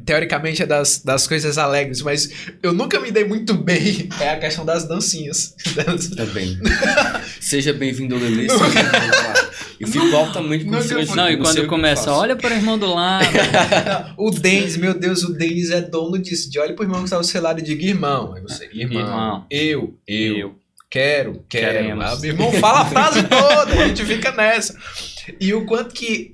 teoricamente é das coisas alegres, mas eu nunca me dei muito bem é a questão das dancinhas. Também. Seja bem-vindo, Lelê. Eu fico altamente constrangido. Não, e quando começa, olha para o irmão do lado. O Denis, meu Deus, o Denis é dono disso. De olha pro irmão que está ao seu lado e diga, irmão. Aí você, irmão. Eu. Quero. Queremos. Meu irmão fala a frase toda, a gente fica nessa. E o quanto que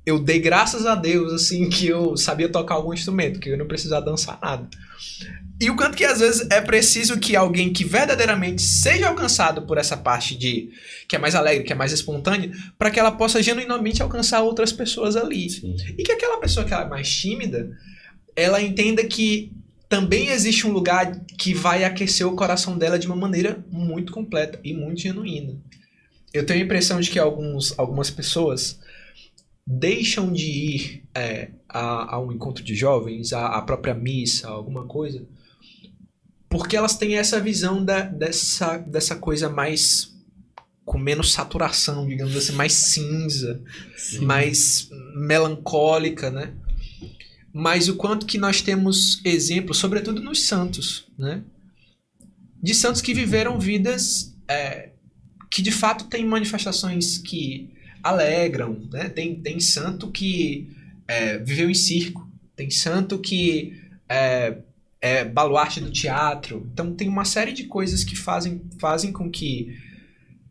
eu dei graças a Deus, assim, que eu sabia tocar algum instrumento, que eu não precisava dançar nada. E o quanto que às vezes é preciso que alguém que verdadeiramente seja alcançado por essa parte que é mais alegre, que é mais espontânea, para que ela possa genuinamente alcançar outras pessoas ali. Sim. E que aquela pessoa que ela é mais tímida, ela entenda que também existe um lugar que vai aquecer o coração dela de uma maneira muito completa e muito genuína. Eu tenho a impressão de que algumas pessoas deixam de ir a um encontro de jovens, a própria missa, alguma coisa, porque elas têm essa visão dessa coisa mais com menos saturação, digamos assim, mais cinza, Sim. mais melancólica, né? Mas o quanto que nós temos exemplos, sobretudo nos santos, né? De santos que viveram vidas que de fato têm manifestações que alegram, né? Tem santo que viveu em circo, tem santo que é baluarte do teatro. Então tem uma série de coisas que fazem com que,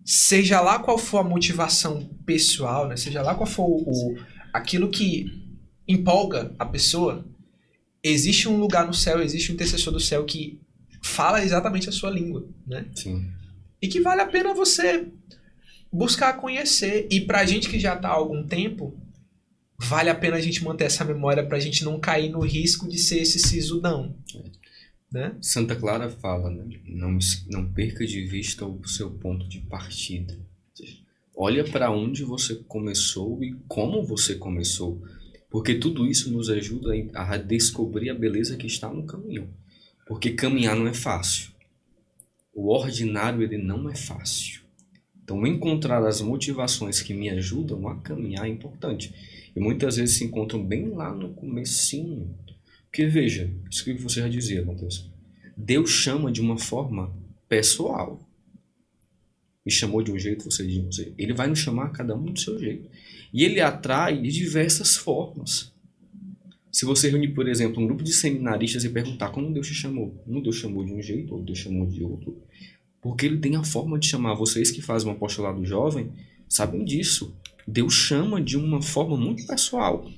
seja lá qual for a motivação pessoal, né? Seja lá qual for aquilo que empolga a pessoa, existe um lugar no céu, existe um intercessor do céu que fala exatamente a sua língua, né? Sim. E que vale a pena você buscar conhecer. E pra gente que já tá há algum tempo, vale a pena a gente manter essa memória pra gente não cair no risco de ser esse sisudão. Né? Santa Clara fala, né? Não perca de vista o seu ponto de partida. Olha para onde você começou e como você começou. Porque tudo isso nos ajuda a descobrir a beleza que está no caminho. Porque caminhar não é fácil. O ordinário, ele não é fácil. Então, encontrar as motivações que me ajudam a caminhar é importante. E muitas vezes se encontram bem lá no comecinho. Porque, veja, isso que você já dizia, Matheus. Deus chama de uma forma pessoal. Me chamou de um jeito, você de um jeito. Ele vai nos chamar cada um do seu jeito. E ele atrai de diversas formas. Se você reunir, por exemplo, um grupo de seminaristas e perguntar como Deus te chamou. Um Deus chamou de um jeito, outro Deus chamou de outro. Porque ele tem a forma de chamar. Vocês que fazem um apostolado jovem sabem disso. Deus chama de uma forma muito pessoal.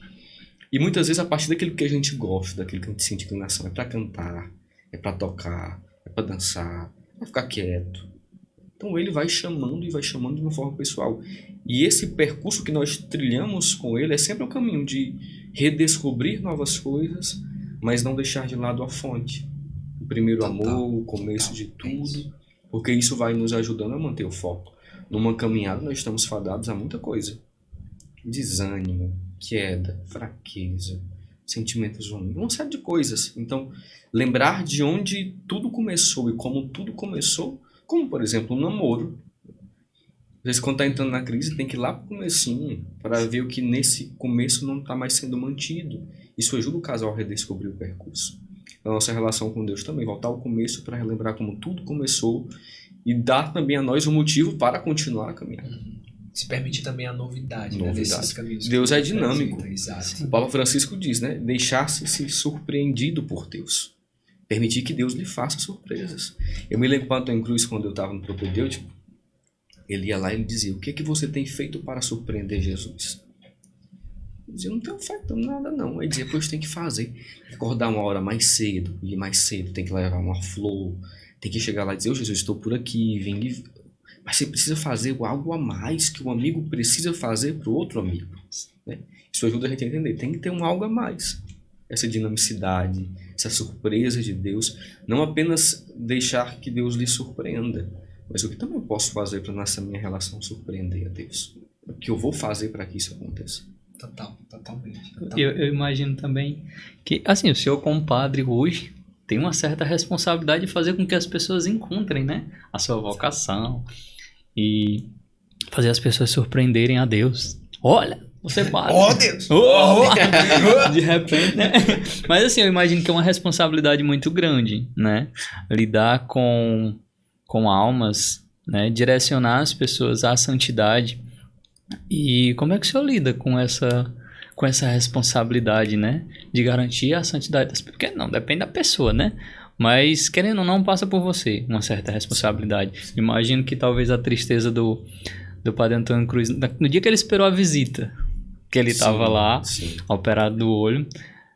E muitas vezes a partir daquilo que a gente gosta, daquilo que a gente sente inclinação, é para cantar, é para tocar, é para dançar, é para ficar quieto. Então ele vai chamando e vai chamando de uma forma pessoal. E esse percurso que nós trilhamos com ele é sempre um caminho de redescobrir novas coisas, mas não deixar de lado a fonte. O primeiro amor, o começo de tudo, porque isso vai nos ajudando a manter o foco. Numa caminhada nós estamos fadados a muita coisa. Desânimo, queda, fraqueza, sentimentos ruins, uma série de coisas. Então, lembrar de onde tudo começou e como tudo começou, como, por exemplo, um namoro. Às vezes, quando está entrando na crise, tem que ir lá para o comecinho para ver o que nesse começo não está mais sendo mantido. Isso ajuda o casal a redescobrir o percurso. A nossa relação com Deus também, voltar ao começo para relembrar como tudo começou e dar também a nós um motivo para continuar a caminhar. Se permitir também a novidade, né, desses caminhos. Deus é dinâmico. Exato. O Papa Francisco diz, né? Deixar-se ser surpreendido por Deus. Permitir que Deus lhe faça surpresas. Eu me lembro para Antônio Cruz, quando eu estava no propedêutico, ele ia lá e ele dizia: o que é que você tem feito para surpreender Jesus? Eu dizia: não tenho feito nada não. Ele dizia: pois tem que fazer. Acordar uma hora mais cedo, ir mais cedo, tem que levar uma flor, tem que chegar lá e dizer: ô Jesus, estou por aqui, vem livre. Mas você precisa fazer algo a mais que o amigo precisa fazer para o outro amigo. Né? Isso ajuda a gente a entender. Tem que ter um algo a mais. Essa dinamicidade, essa surpresa de Deus. Não apenas deixar que Deus lhe surpreenda, mas o que também eu posso fazer para nessa minha relação surpreender a Deus? O que eu vou fazer para que isso aconteça? Totalmente. Eu imagino também que, assim, o senhor como padre hoje tem uma certa responsabilidade de fazer com que as pessoas encontrem, né, a sua vocação e fazer as pessoas surpreenderem a Deus. Olha, você é padre. Oh, Deus! De repente, né? Mas assim, eu imagino que é uma responsabilidade muito grande, né? Lidar com almas, né? Direcionar as pessoas à santidade. E como é que o senhor lida com essa responsabilidade, né? De garantir a santidade das pessoas? Porque não, depende da pessoa, né? Mas, querendo ou não, passa por você uma certa responsabilidade. Imagino que talvez a tristeza do padre Antônio Cruz, no dia que ele esperou a visita, que ele estava lá, operado do olho,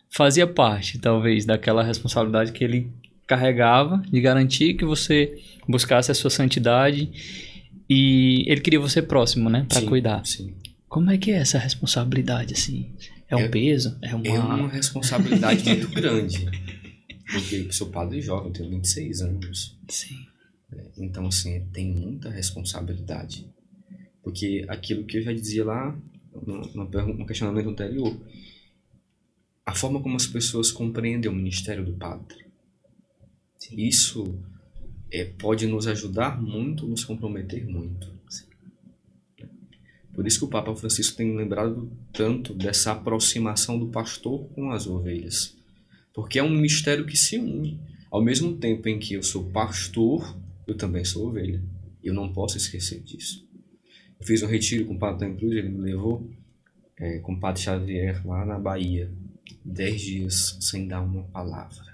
fazia parte, talvez, daquela responsabilidade que ele carregava de garantir que você buscasse a sua santidade, e ele queria você próximo, né, para cuidar. Sim. Como é que é essa responsabilidade, assim? É um peso? É uma responsabilidade muito grande. Porque eu sou padre jovem, tenho 26 anos. Sim. Então, assim, tem muita responsabilidade. Porque aquilo que eu já dizia lá no questionamento anterior, a forma como as pessoas compreendem o ministério do padre, isso pode nos ajudar muito, nos comprometer muito. Por isso que o Papa Francisco tem lembrado tanto dessa aproximação do pastor com as ovelhas. Porque é um mistério que se une. Ao mesmo tempo em que eu sou pastor, eu também sou ovelha. Eu não posso esquecer disso. Eu fiz um retiro com o Padre Antônio Cruz, ele me levou com o Padre Xavier lá na Bahia. 10 dias sem dar uma palavra.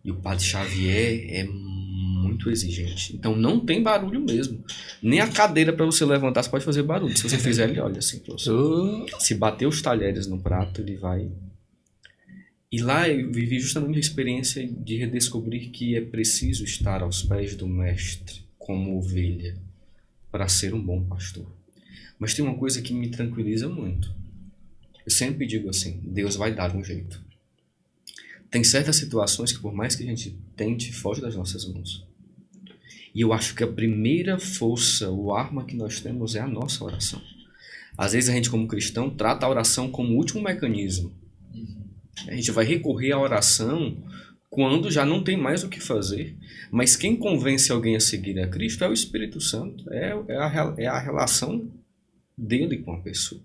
E o Padre Xavier é muito exigente. Então não tem barulho mesmo. Nem a cadeira para você levantar, você pode fazer barulho. Se você fizer, ele olha assim para você. Se bater os talheres no prato, ele vai... E lá eu vivi justamente a experiência de redescobrir que é preciso estar aos pés do mestre como ovelha para ser um bom pastor. Mas tem uma coisa que me tranquiliza muito. Eu sempre digo assim, Deus vai dar um jeito. Tem certas situações que por mais que a gente tente, foge das nossas mãos. E eu acho que a primeira força, o arma que nós temos é a nossa oração. Às vezes a gente como cristão trata a oração como o último mecanismo. A gente vai recorrer à oração quando já não tem mais o que fazer. Mas quem convence alguém a seguir a Cristo é o Espírito Santo. É a relação dele com a pessoa.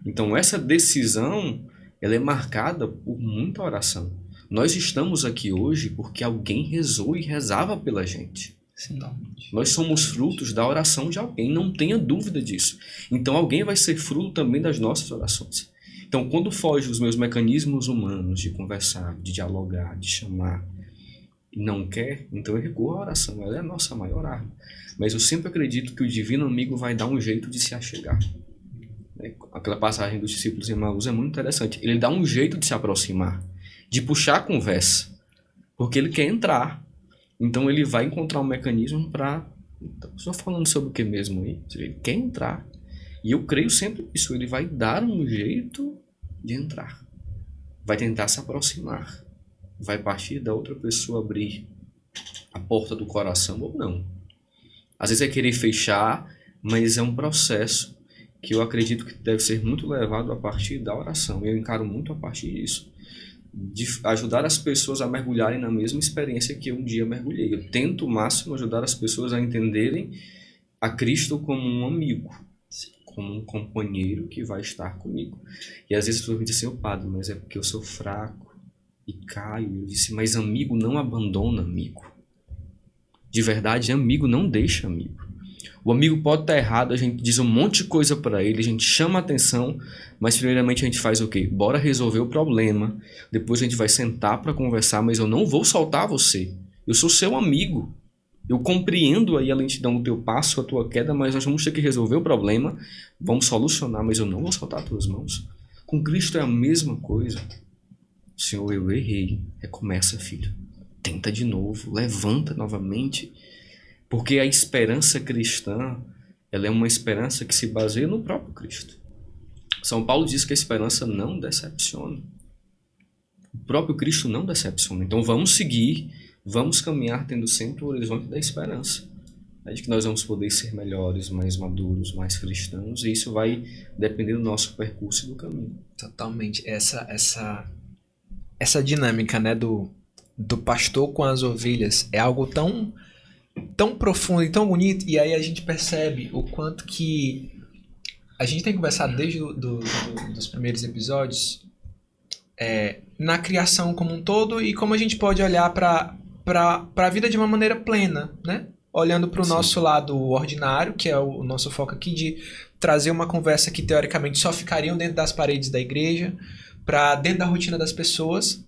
Então essa decisão, ela é marcada por muita oração. Nós estamos aqui hoje porque alguém rezou e rezava pela gente. Sim. Nós somos frutos da oração de alguém, não tenha dúvida disso. Então alguém vai ser fruto também das nossas orações. Então, quando foge dos meus mecanismos humanos de conversar, de dialogar, de chamar, e não quer, então eu recorro à oração. Ela é a nossa maior arma. Mas eu sempre acredito que o divino amigo vai dar um jeito de se achegar. Aquela passagem dos discípulos em Emaús é muito interessante. Ele dá um jeito de se aproximar, de puxar a conversa, porque ele quer entrar. Então ele vai encontrar um mecanismo para... Estou falando sobre o que mesmo aí? Ele quer entrar. E eu creio sempre nisso. Ele vai dar um jeito de entrar. Vai tentar se aproximar. Vai partir da outra pessoa abrir a porta do coração ou não. Às vezes é querer fechar, mas é um processo. que eu acredito que deve ser muito levado a partir da oração. Eu encaro muito a partir disso. De ajudar as pessoas a mergulharem na mesma experiência que eu um dia mergulhei. Eu tento o máximo ajudar as pessoas a entenderem a Cristo como um amigo, como um companheiro que vai estar comigo. E às vezes as pessoas me dizem assim, padre, mas é porque eu sou fraco e caio. Eu disse, mas amigo não abandona amigo. De verdade, amigo não deixa amigo. O amigo pode estar errado, a gente diz um monte de coisa para ele, a gente chama a atenção, mas primeiramente a gente faz o quê? Bora resolver o problema, depois a gente vai sentar para conversar, mas eu não vou soltar você. Eu sou seu amigo. Eu compreendo aí a lentidão do teu passo, a tua queda, mas nós vamos ter que resolver o problema, vamos solucionar, mas eu não vou soltar as tuas mãos. Com Cristo é a mesma coisa. Senhor, eu errei. Recomeça, filho. Tenta de novo, levanta novamente. Porque a esperança cristã, ela é uma esperança que se baseia no próprio Cristo. São Paulo diz que a esperança não decepciona. O próprio Cristo não decepciona. Então vamos seguir, vamos caminhar tendo sempre o horizonte da esperança. De que nós vamos poder ser melhores, mais maduros, mais cristãos. E isso vai depender do nosso percurso e do caminho. Totalmente. Essa dinâmica, né, do pastor com as ovelhas é algo tão profundo e tão bonito, e aí a gente percebe o quanto que a gente tem conversado desde dos primeiros episódios na criação como um todo e como a gente pode olhar para a vida de uma maneira plena, né? Olhando para o nosso lado ordinário, que é o nosso foco aqui, de trazer uma conversa que teoricamente só ficariam dentro das paredes da igreja, para dentro da rotina das pessoas.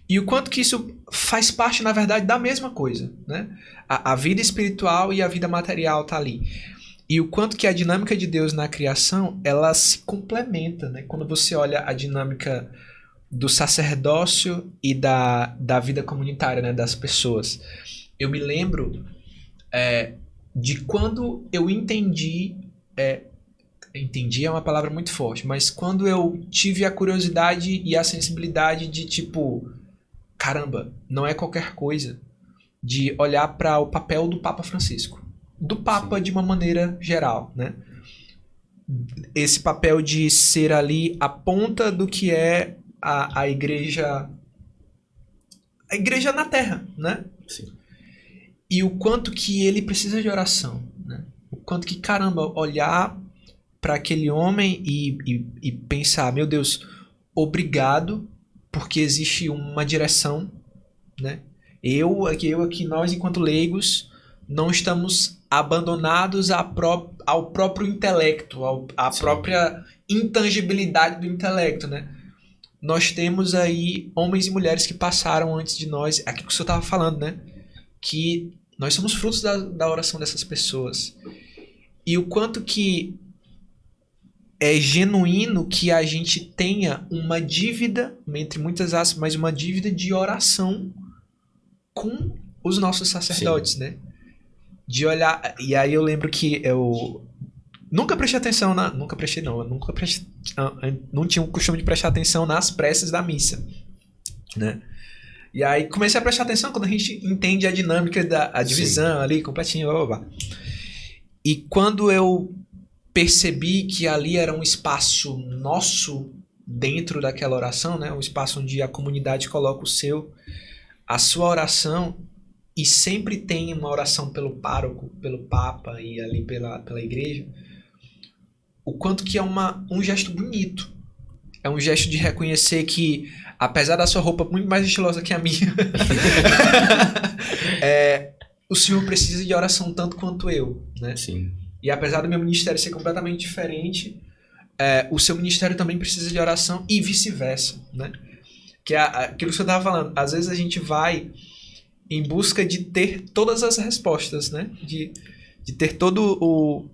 E o quanto que isso faz parte, na verdade, da mesma coisa, né? A vida espiritual e a vida material tá ali. E o quanto que a dinâmica de Deus na criação, ela se complementa, né? Quando você olha a dinâmica do sacerdócio e da vida comunitária, né? Das pessoas. Eu me lembro de quando eu entendi... entendi é uma palavra muito forte, mas quando eu tive a curiosidade e a sensibilidade de, tipo... Caramba, não é qualquer coisa de olhar para o papel do Papa Francisco. Do Papa de uma maneira geral, né? Esse papel de ser ali a ponta do que é a igreja... A igreja na Terra, né? Sim. E o quanto que ele precisa de oração, né? O quanto que, caramba, olhar para aquele homem e pensar, meu Deus, obrigado, porque existe uma direção, né? Eu aqui, nós enquanto leigos, não estamos abandonados ao próprio intelecto, à própria intangibilidade do intelecto, né? Nós temos aí homens e mulheres que passaram antes de nós, aquilo que o senhor estava falando, né? Que nós somos frutos da oração dessas pessoas. E o quanto que é genuíno que a gente tenha uma dívida, entre muitas aspas, mas uma dívida de oração com os nossos sacerdotes, né? De olhar... E aí eu lembro que eu nunca prestei atenção não tinha o costume de prestar atenção nas preces da missa, né? E aí comecei a prestar atenção quando a gente entende a dinâmica da divisão ali, completinho, blá, blá, blá. E quando eu percebi que ali era um espaço nosso dentro daquela oração, né? Um espaço onde a comunidade coloca a sua oração, e sempre tem uma oração pelo pároco, pelo Papa e ali pela igreja. O quanto que é um gesto bonito. É um gesto de reconhecer que, apesar da sua roupa muito mais estilosa que a minha, o Senhor precisa de oração tanto quanto eu, né? Sim. E apesar do meu ministério ser completamente diferente, o seu ministério também precisa de oração e vice-versa, né? Que é aquilo que você estava falando. Às vezes a gente vai em busca de ter todas as respostas, né? De ter todo o...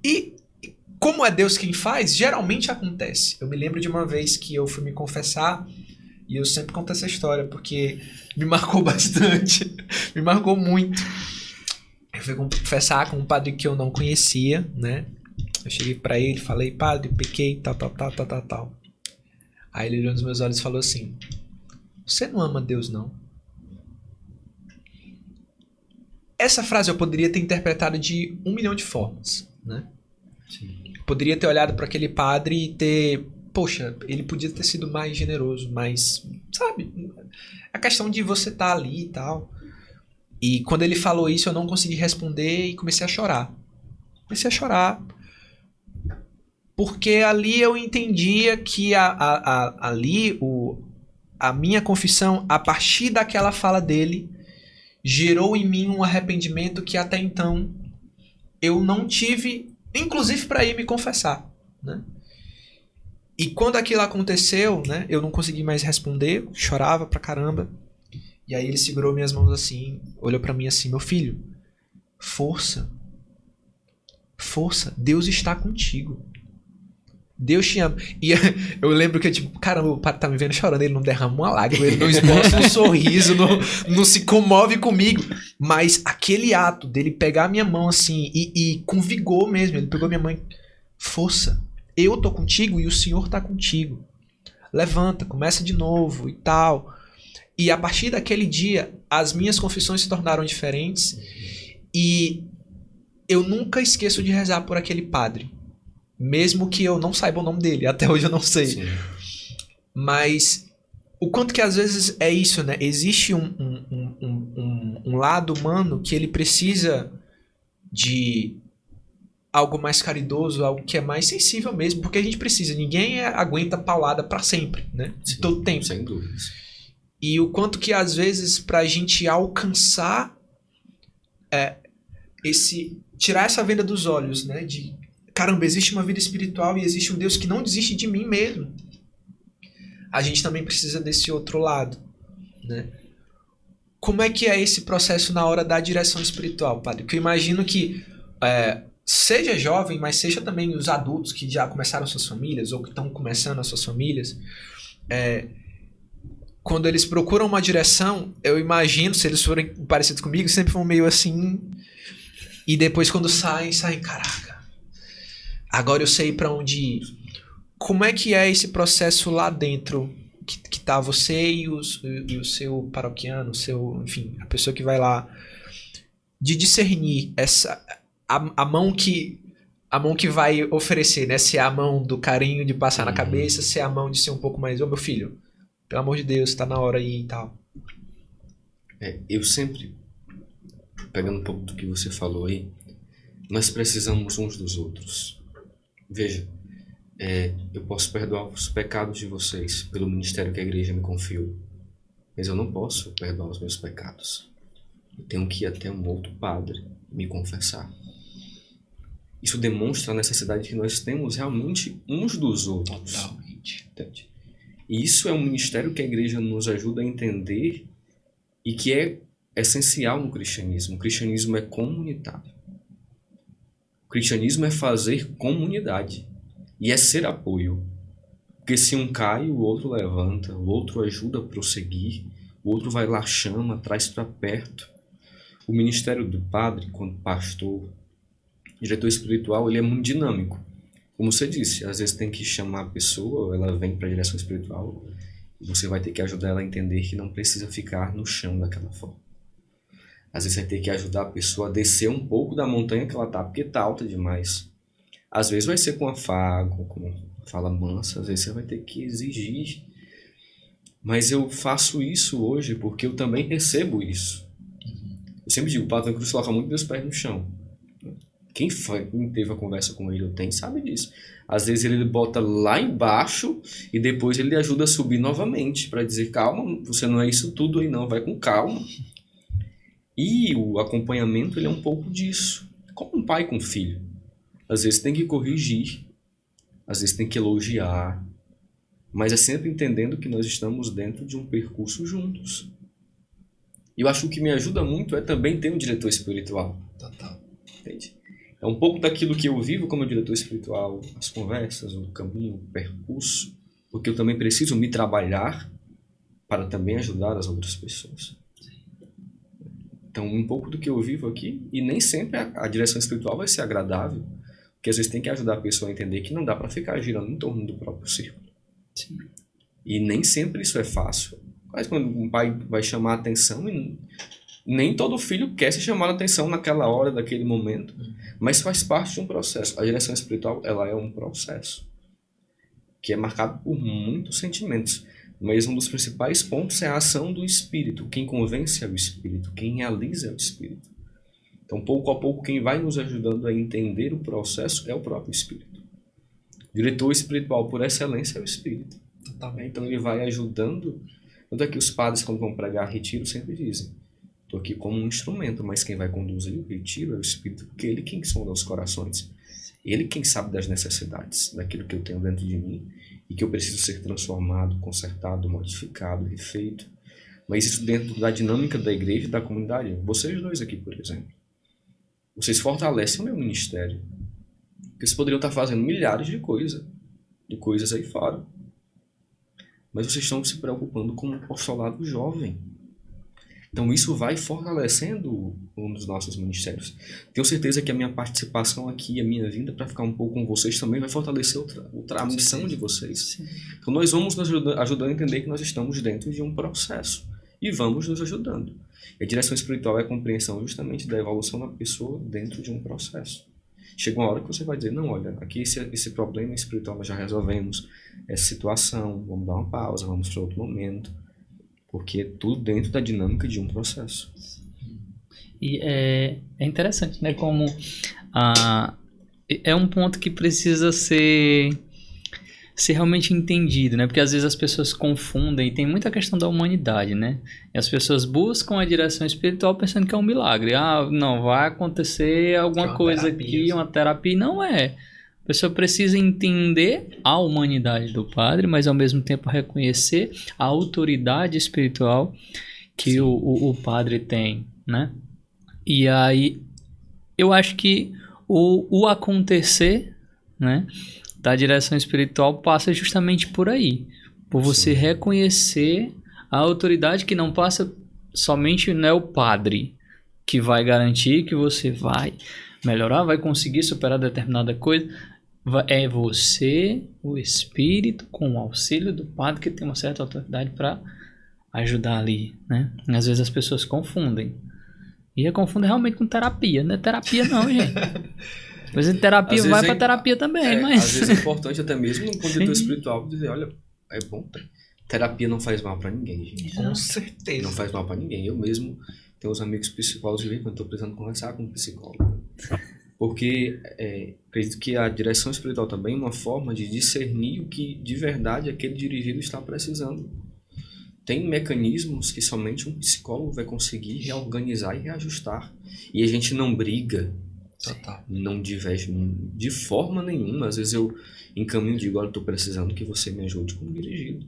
E como é Deus quem faz, geralmente acontece. Eu me lembro de uma vez que eu fui me confessar, e eu sempre conto essa história, porque me marcou bastante. Me marcou muito. Eu fui confessar com um padre que eu não conhecia, né? Eu cheguei pra ele, falei, padre, pequei, tal. Aí ele olhou nos meus olhos e falou assim, você não ama Deus, não? Essa frase eu poderia ter interpretado de 1 milhão de formas, né? Sim. Poderia ter olhado para aquele padre e ter... Poxa, ele podia ter sido mais generoso, mas... Sabe? A questão de você estar ali e tal. E quando ele falou isso, eu não consegui responder e comecei a chorar. Comecei a chorar. Porque ali eu entendia que ali a minha confissão, a partir daquela fala dele, gerou em mim um arrependimento que até então eu não tive, inclusive para ir me confessar, né? E quando aquilo aconteceu, né, eu não consegui mais responder, chorava pra caramba. E aí ele segurou minhas mãos assim, olhou pra mim assim: meu filho, força, força, Deus está contigo. Deus te ama. E eu lembro que, tipo, caramba, o padre tá me vendo chorando, ele não derrama uma lágrima, ele não esboça um sorriso, não se comove comigo. Mas aquele ato dele pegar a minha mão assim, e com vigor mesmo, ele pegou minha mão, força, eu tô contigo e o Senhor tá contigo. Levanta, começa de novo e tal. E a partir daquele dia, as minhas confissões se tornaram diferentes. E eu nunca esqueço de rezar por aquele padre. Mesmo que eu não saiba o nome dele. Até hoje eu não sei. Sim. Mas o quanto que às vezes é isso, né? Existe um lado humano que ele precisa de algo mais caridoso, algo que é mais sensível mesmo. Porque a gente precisa. Ninguém aguenta paulada pra sempre, né? De todo tempo. Sem dúvidas. E o quanto que às vezes pra gente alcançar tirar essa venda dos olhos, né? De caramba, existe uma vida espiritual e existe um Deus que não desiste de mim mesmo. A gente também precisa desse outro lado, né? Como é que é esse processo na hora da direção espiritual, padre? Porque eu imagino que seja jovem, mas seja também os adultos que já começaram suas famílias ou que estão começando as suas famílias, quando eles procuram uma direção, eu imagino, se eles forem parecidos comigo, sempre vão meio assim, e depois quando saem, caraca, agora eu sei pra onde ir. Como é que é esse processo lá dentro, que tá você e o seu paroquiano, enfim, a pessoa que vai lá, de discernir a mão que vai oferecer, né? Se é a mão do carinho de passar na cabeça, se é a mão de ser um pouco mais, meu filho, pelo amor de Deus, tá na hora aí e tal. Eu sempre, pegando um pouco do que você falou aí, nós precisamos uns dos outros. Veja, eu posso perdoar os pecados de vocês pelo ministério que a igreja me confiou, mas eu não posso perdoar os meus pecados. Eu tenho que ir até um outro padre me confessar. Isso demonstra a necessidade que nós temos realmente uns dos outros. Totalmente. Entende? E isso é um ministério que a igreja nos ajuda a entender e que é essencial no cristianismo. O cristianismo é comunitário. O cristianismo é fazer comunidade e é ser apoio. Porque se um cai, o outro levanta, o outro ajuda a prosseguir, o outro vai lá, chama, traz para perto. O ministério do padre, quando pastor, diretor espiritual, ele é muito dinâmico. Como você disse, às vezes tem que chamar a pessoa, ela vem para a direção espiritual, e você vai ter que ajudar ela a entender que não precisa ficar no chão daquela forma. Às vezes vai ter que ajudar a pessoa a descer um pouco da montanha que ela está, porque está alta demais. Às vezes vai ser com afago, com fala mansa, às vezes você vai ter que exigir. Mas eu faço isso hoje porque eu também recebo isso. Eu sempre digo, o Padre Cruz coloca muito meus pés no chão. Quem teve a conversa com ele, sabe disso. Às vezes ele bota lá embaixo e depois ele ajuda a subir novamente para dizer, calma, você não é isso tudo aí não, vai com calma. E o acompanhamento ele é um pouco disso. Como um pai com um filho. Às vezes tem que corrigir, às vezes tem que elogiar, mas é sempre entendendo que nós estamos dentro de um percurso juntos. E eu acho que o que me ajuda muito é também ter um diretor espiritual. Total. Entende? É um pouco daquilo que eu vivo como diretor espiritual, as conversas, o caminho, o percurso, porque eu também preciso me trabalhar para também ajudar as outras pessoas. Então, um pouco do que eu vivo aqui, e nem sempre a direção espiritual vai ser agradável, porque às vezes tem que ajudar a pessoa a entender que não dá para ficar girando em torno do próprio círculo. Sim. E nem sempre isso é fácil. Mas quando um pai vai chamar a atenção, Nem todo filho quer ser chamado a atenção naquela hora, daquele momento, mas faz parte de um processo. A direção espiritual, ela é um processo que é marcado por muitos sentimentos. Mas um dos principais pontos é a ação do Espírito. Quem convence é o Espírito, quem realiza é o Espírito. Então, pouco a pouco, quem vai nos ajudando a entender o processo é o próprio Espírito. O diretor espiritual, por excelência, é o Espírito. Então, ele vai ajudando. Tanto é que os padres, quando vão pregar retiro, sempre dizem: estou aqui como um instrumento, mas quem vai conduzir o retiro é o Espírito, porque ele quem sonda os corações. Ele quem sabe das necessidades, daquilo que eu tenho dentro de mim e que eu preciso ser transformado, consertado, modificado, refeito. Mas isso dentro da dinâmica da igreja e da comunidade. Vocês dois aqui, por exemplo, vocês fortalecem o meu ministério. Porque vocês poderiam estar fazendo milhares de coisas aí fora. Mas vocês estão se preocupando com o apostolado jovem. Então isso vai fortalecendo um dos nossos ministérios. Tenho certeza que a minha participação aqui, a minha vinda para ficar um pouco com vocês também vai fortalecer a missão de vocês. Sim. Então nós vamos nos ajudando a entender que nós estamos dentro de um processo. E vamos nos ajudando. E a direção espiritual é a compreensão justamente da evolução da pessoa dentro de um processo. Chega uma hora que você vai dizer: não, olha, aqui esse problema espiritual nós já resolvemos, essa situação, vamos dar uma pausa, vamos para outro momento. Porque é tudo dentro da dinâmica de um processo. E é interessante, né? Como é um ponto que precisa ser realmente entendido, né? Porque às vezes as pessoas confundem, e tem muita questão da humanidade, né? E as pessoas buscam a direção espiritual pensando que é um milagre. Não, vai acontecer alguma coisa aqui, uma terapia. Não é. A pessoa precisa entender a humanidade do padre, mas ao mesmo tempo reconhecer a autoridade espiritual que o padre tem, né? E aí, eu acho que o acontecer, né, da direção espiritual passa justamente por aí. Por você reconhecer a autoridade que não passa somente, não é o padre que vai garantir que você vai melhorar, vai conseguir superar determinada coisa. É você, o Espírito, com o auxílio do padre, que tem uma certa autoridade para ajudar ali, né? Às vezes as pessoas confundem. E confundem realmente com terapia. Não é terapia não, gente. Às vezes terapia vai para terapia também, mas... Às vezes é importante até mesmo um condutor espiritual dizer: olha, é bom, terapia não faz mal para ninguém, gente. Com certeza. Não faz mal para ninguém. Eu mesmo tenho uns amigos psicólogos que quando estou precisando conversar com um psicólogo. Porque acredito que a direção espiritual também é uma forma de discernir o que de verdade aquele dirigido está precisando. Tem mecanismos que somente um psicólogo vai conseguir reorganizar e reajustar. E a gente não briga, não diverge de forma nenhuma. Às vezes eu encaminho e digo: olha, eu estou precisando que você me ajude com o dirigido.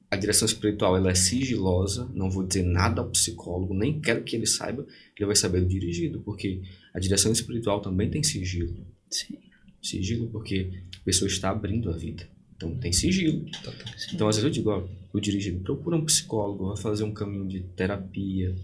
A direção espiritual ela é sigilosa, não vou dizer nada ao psicólogo, nem quero que ele saiba, que ele vai saber do dirigido, porque a direção espiritual também tem sigilo. Sim. Sigilo porque a pessoa está abrindo a vida. Então tem sigilo. Então às vezes eu digo: ó, o dirigido procura um psicólogo, vai fazer um caminho de terapia.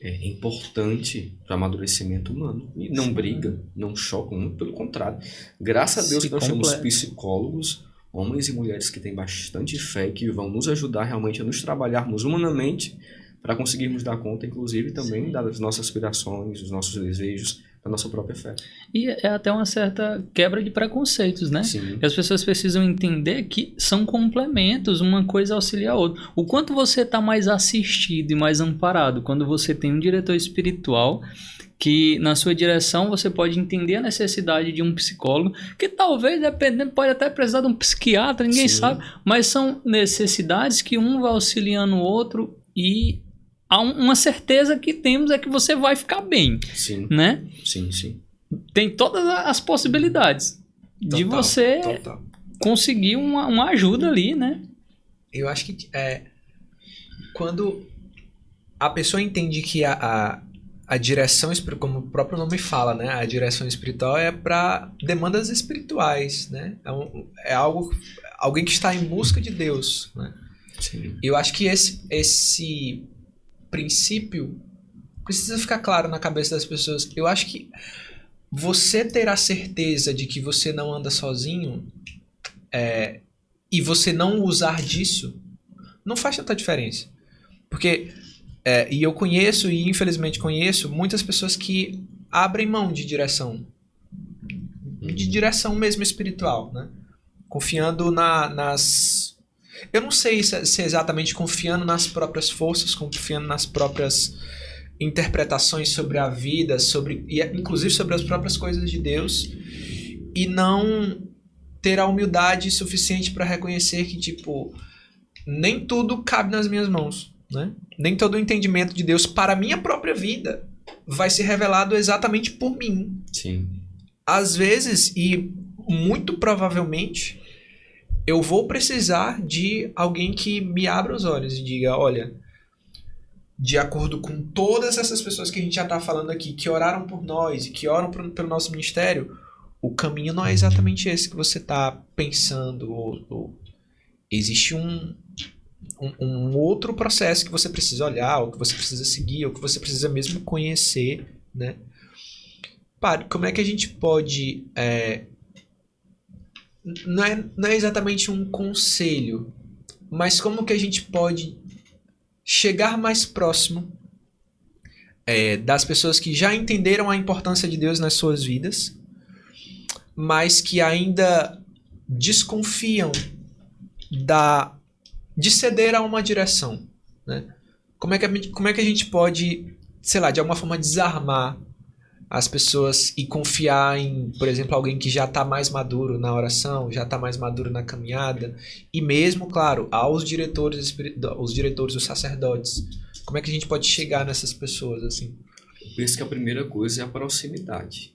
É importante para o amadurecimento humano. E não briga, não choca, muito pelo contrário. Graças a Deus que nós temos psicólogos, homens e mulheres que têm bastante fé e que vão nos ajudar realmente a nos trabalharmos humanamente para conseguirmos dar conta, inclusive, também das nossas aspirações, dos nossos desejos, da nossa própria fé. E é até uma certa quebra de preconceitos, né? Sim. E as pessoas precisam entender que são complementos, uma coisa auxilia a outra. O quanto você está mais assistido e mais amparado quando você tem um diretor espiritual que na sua direção você pode entender a necessidade de um psicólogo, que talvez, dependendo, pode até precisar de um psiquiatra, ninguém sabe, mas são necessidades que um vai auxiliando o outro e há uma certeza que temos é que você vai ficar bem, né? Sim, sim. Tem todas as possibilidades de você conseguir uma ajuda ali, né? Eu acho que quando a pessoa entende que a direção, como o próprio nome fala, né? A direção espiritual é para demandas espirituais, né? É alguém que está em busca de Deus, né? Sim. Eu acho que esse princípio precisa ficar claro na cabeça das pessoas. Eu acho que você ter a certeza de que você não anda sozinho e você não usar disso não faz tanta diferença. Porque E eu conheço, e infelizmente conheço, muitas pessoas que abrem mão de direção mesmo espiritual, né? Confiando nas... Eu não sei se é exatamente confiando nas próprias forças, confiando nas próprias interpretações sobre a vida, inclusive sobre as próprias coisas de Deus, e não ter a humildade suficiente para reconhecer que, tipo, nem tudo cabe nas minhas mãos, né? Nem todo o entendimento de Deus para a minha própria vida vai ser revelado exatamente por mim. Sim. Às vezes, e muito provavelmente, eu vou precisar de alguém que me abra os olhos e diga, olha, de acordo com todas essas pessoas que a gente já está falando aqui, que oraram por nós e que oram pelo nosso ministério, o caminho não é exatamente esse que você está pensando. Ou existe um outro processo que você precisa olhar, ou que você precisa seguir, ou que você precisa mesmo conhecer, né? Como é que a gente pode... Não é exatamente um conselho, mas como que a gente pode chegar mais próximo das pessoas que já entenderam a importância de Deus nas suas vidas, mas que ainda desconfiam de ceder a uma direção, né? Como é que a gente pode, sei lá, de alguma forma desarmar as pessoas e confiar em, por exemplo, alguém que já está mais maduro na oração, já está mais maduro na caminhada, e mesmo, claro, aos diretores, os sacerdotes. Como é que a gente pode chegar nessas pessoas, assim? Eu penso que a primeira coisa é a proximidade.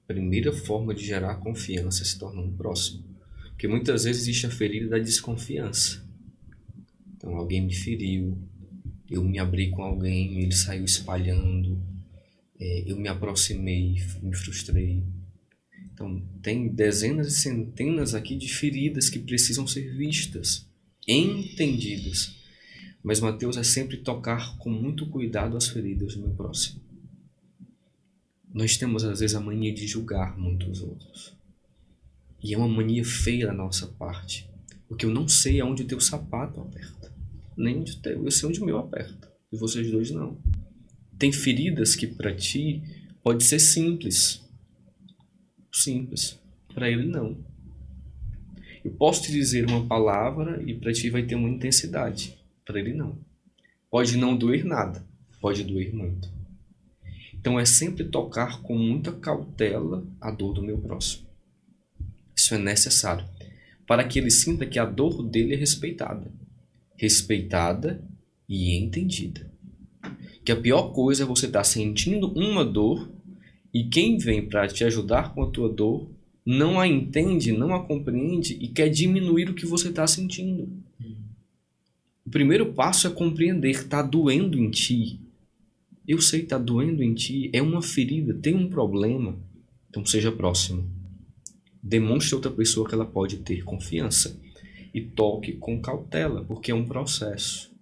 A primeira forma de gerar confiança é se tornar um próximo. Porque muitas vezes existe a ferida da desconfiança. Então, alguém me feriu, eu me abri com alguém, ele saiu espalhando, eu me aproximei, me frustrei. Então, tem dezenas e centenas aqui de feridas que precisam ser vistas, entendidas. Mas Mateus é sempre tocar com muito cuidado as feridas do meu próximo. Nós temos, às vezes, a mania de julgar muitos outros. E é uma mania feia da nossa parte. Porque eu não sei aonde o teu sapato aperta. Nem onde o teu. Eu sei onde o meu aperta. E vocês dois não. Tem feridas que para ti pode ser simples. Simples. Para ele não. Eu posso te dizer uma palavra e para ti vai ter uma intensidade. Para ele não. Pode não doer nada. Pode doer muito. Então é sempre tocar com muita cautela a dor do meu próximo. Isso é necessário. Para que ele sinta que a dor dele é respeitada. Respeitada e entendida. Que a pior coisa é você estar sentindo uma dor e quem vem para te ajudar com a tua dor não a entende, não a compreende e quer diminuir o que você está sentindo. O primeiro passo é compreender, está doendo em ti. Eu sei que está doendo em ti, é uma ferida, tem um problema. Então seja próximo. Demonstre a outra pessoa que ela pode ter confiança e toque com cautela, porque é um processo.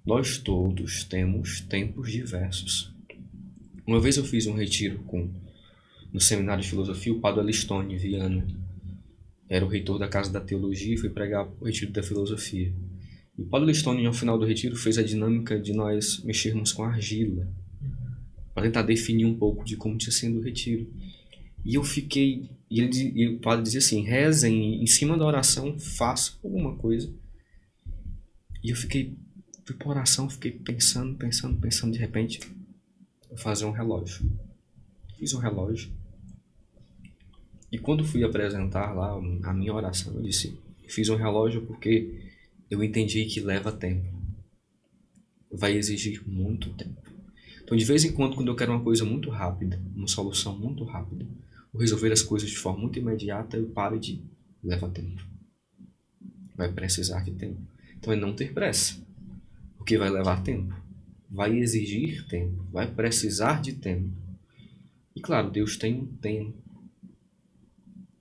Nós todos temos tempos diversos. Uma vez eu fiz um retiro no seminário de filosofia, o padre Alistone Viana era o reitor da Casa da Teologia e foi pregar o retiro da filosofia. E o padre Alistone, ao final do retiro, fez a dinâmica de nós mexermos com argila para tentar definir um pouco de como tinha sido o retiro. E eu fiquei... E o padre dizia assim, rezem em cima da oração, façam alguma coisa. E eu fui para a oração, fiquei pensando, de repente, vou fazer um relógio. Fiz um relógio. E quando fui apresentar lá a minha oração, eu disse, fiz um relógio porque eu entendi que leva tempo. Vai exigir muito tempo. Então, de vez em quando eu quero uma coisa muito rápida, uma solução muito rápida, ou resolver as coisas de forma muito imediata, eu paro de leva tempo. Vai precisar de tempo. Então, é não ter pressa. Porque vai levar tempo. Vai exigir tempo. Vai precisar de tempo. E claro, Deus tem um tempo.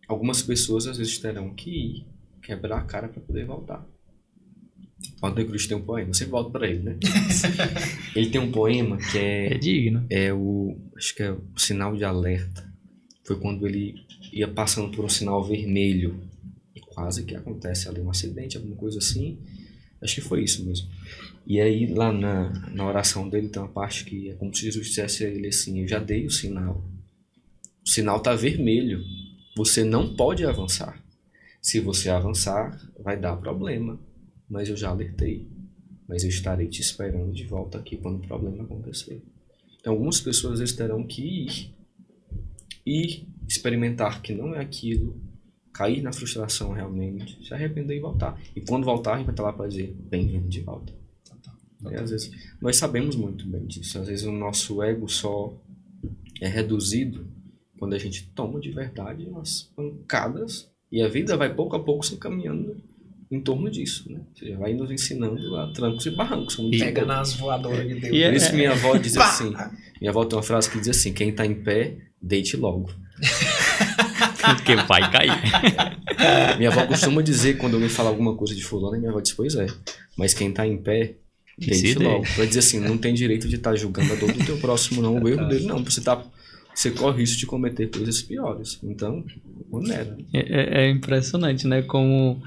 Algumas pessoas às vezes terão que ir, quebrar a cara para poder voltar. O Antônio Cruz tem um poema, você volta para ele, né? Ele tem um poema que É digno. Acho que é o sinal de alerta. Foi quando ele ia passando por um sinal vermelho e quase que acontece ali um acidente, alguma coisa assim. Acho que foi isso mesmo. E aí, lá na oração dele, tem uma parte que é como se Jesus dissesse a ele assim: eu já dei o sinal. O sinal está vermelho. Você não pode avançar. Se você avançar, vai dar problema. Mas eu já alertei. Mas eu estarei te esperando de volta aqui quando o problema acontecer. Então, algumas pessoas às vezes terão que ir experimentar que não é aquilo, cair na frustração realmente, se arrepender e voltar. E quando voltar, a gente vai estar lá para dizer: bem-vindo de volta. E às vezes, nós sabemos muito bem disso. Às vezes o nosso ego só é reduzido quando a gente toma de verdade umas pancadas e a vida vai pouco a pouco se encaminhando em torno disso, né? Ou seja, vai nos ensinando a trancos e barrancos. Como Pega nas voadoras de Deus. Por isso minha avó diz assim, minha avó tem uma frase que diz assim: quem está em pé, deite logo. Porque vai cair. Minha avó costuma dizer, quando eu me falo alguma coisa de fulano, minha avó diz: pois é, mas quem está em pé, deite logo. Vai dizer assim: não tem direito de estar julgando a dor do teu próximo, não, o erro dele, não. Você corre risco de cometer coisas piores. Então, onera. É impressionante, né? Como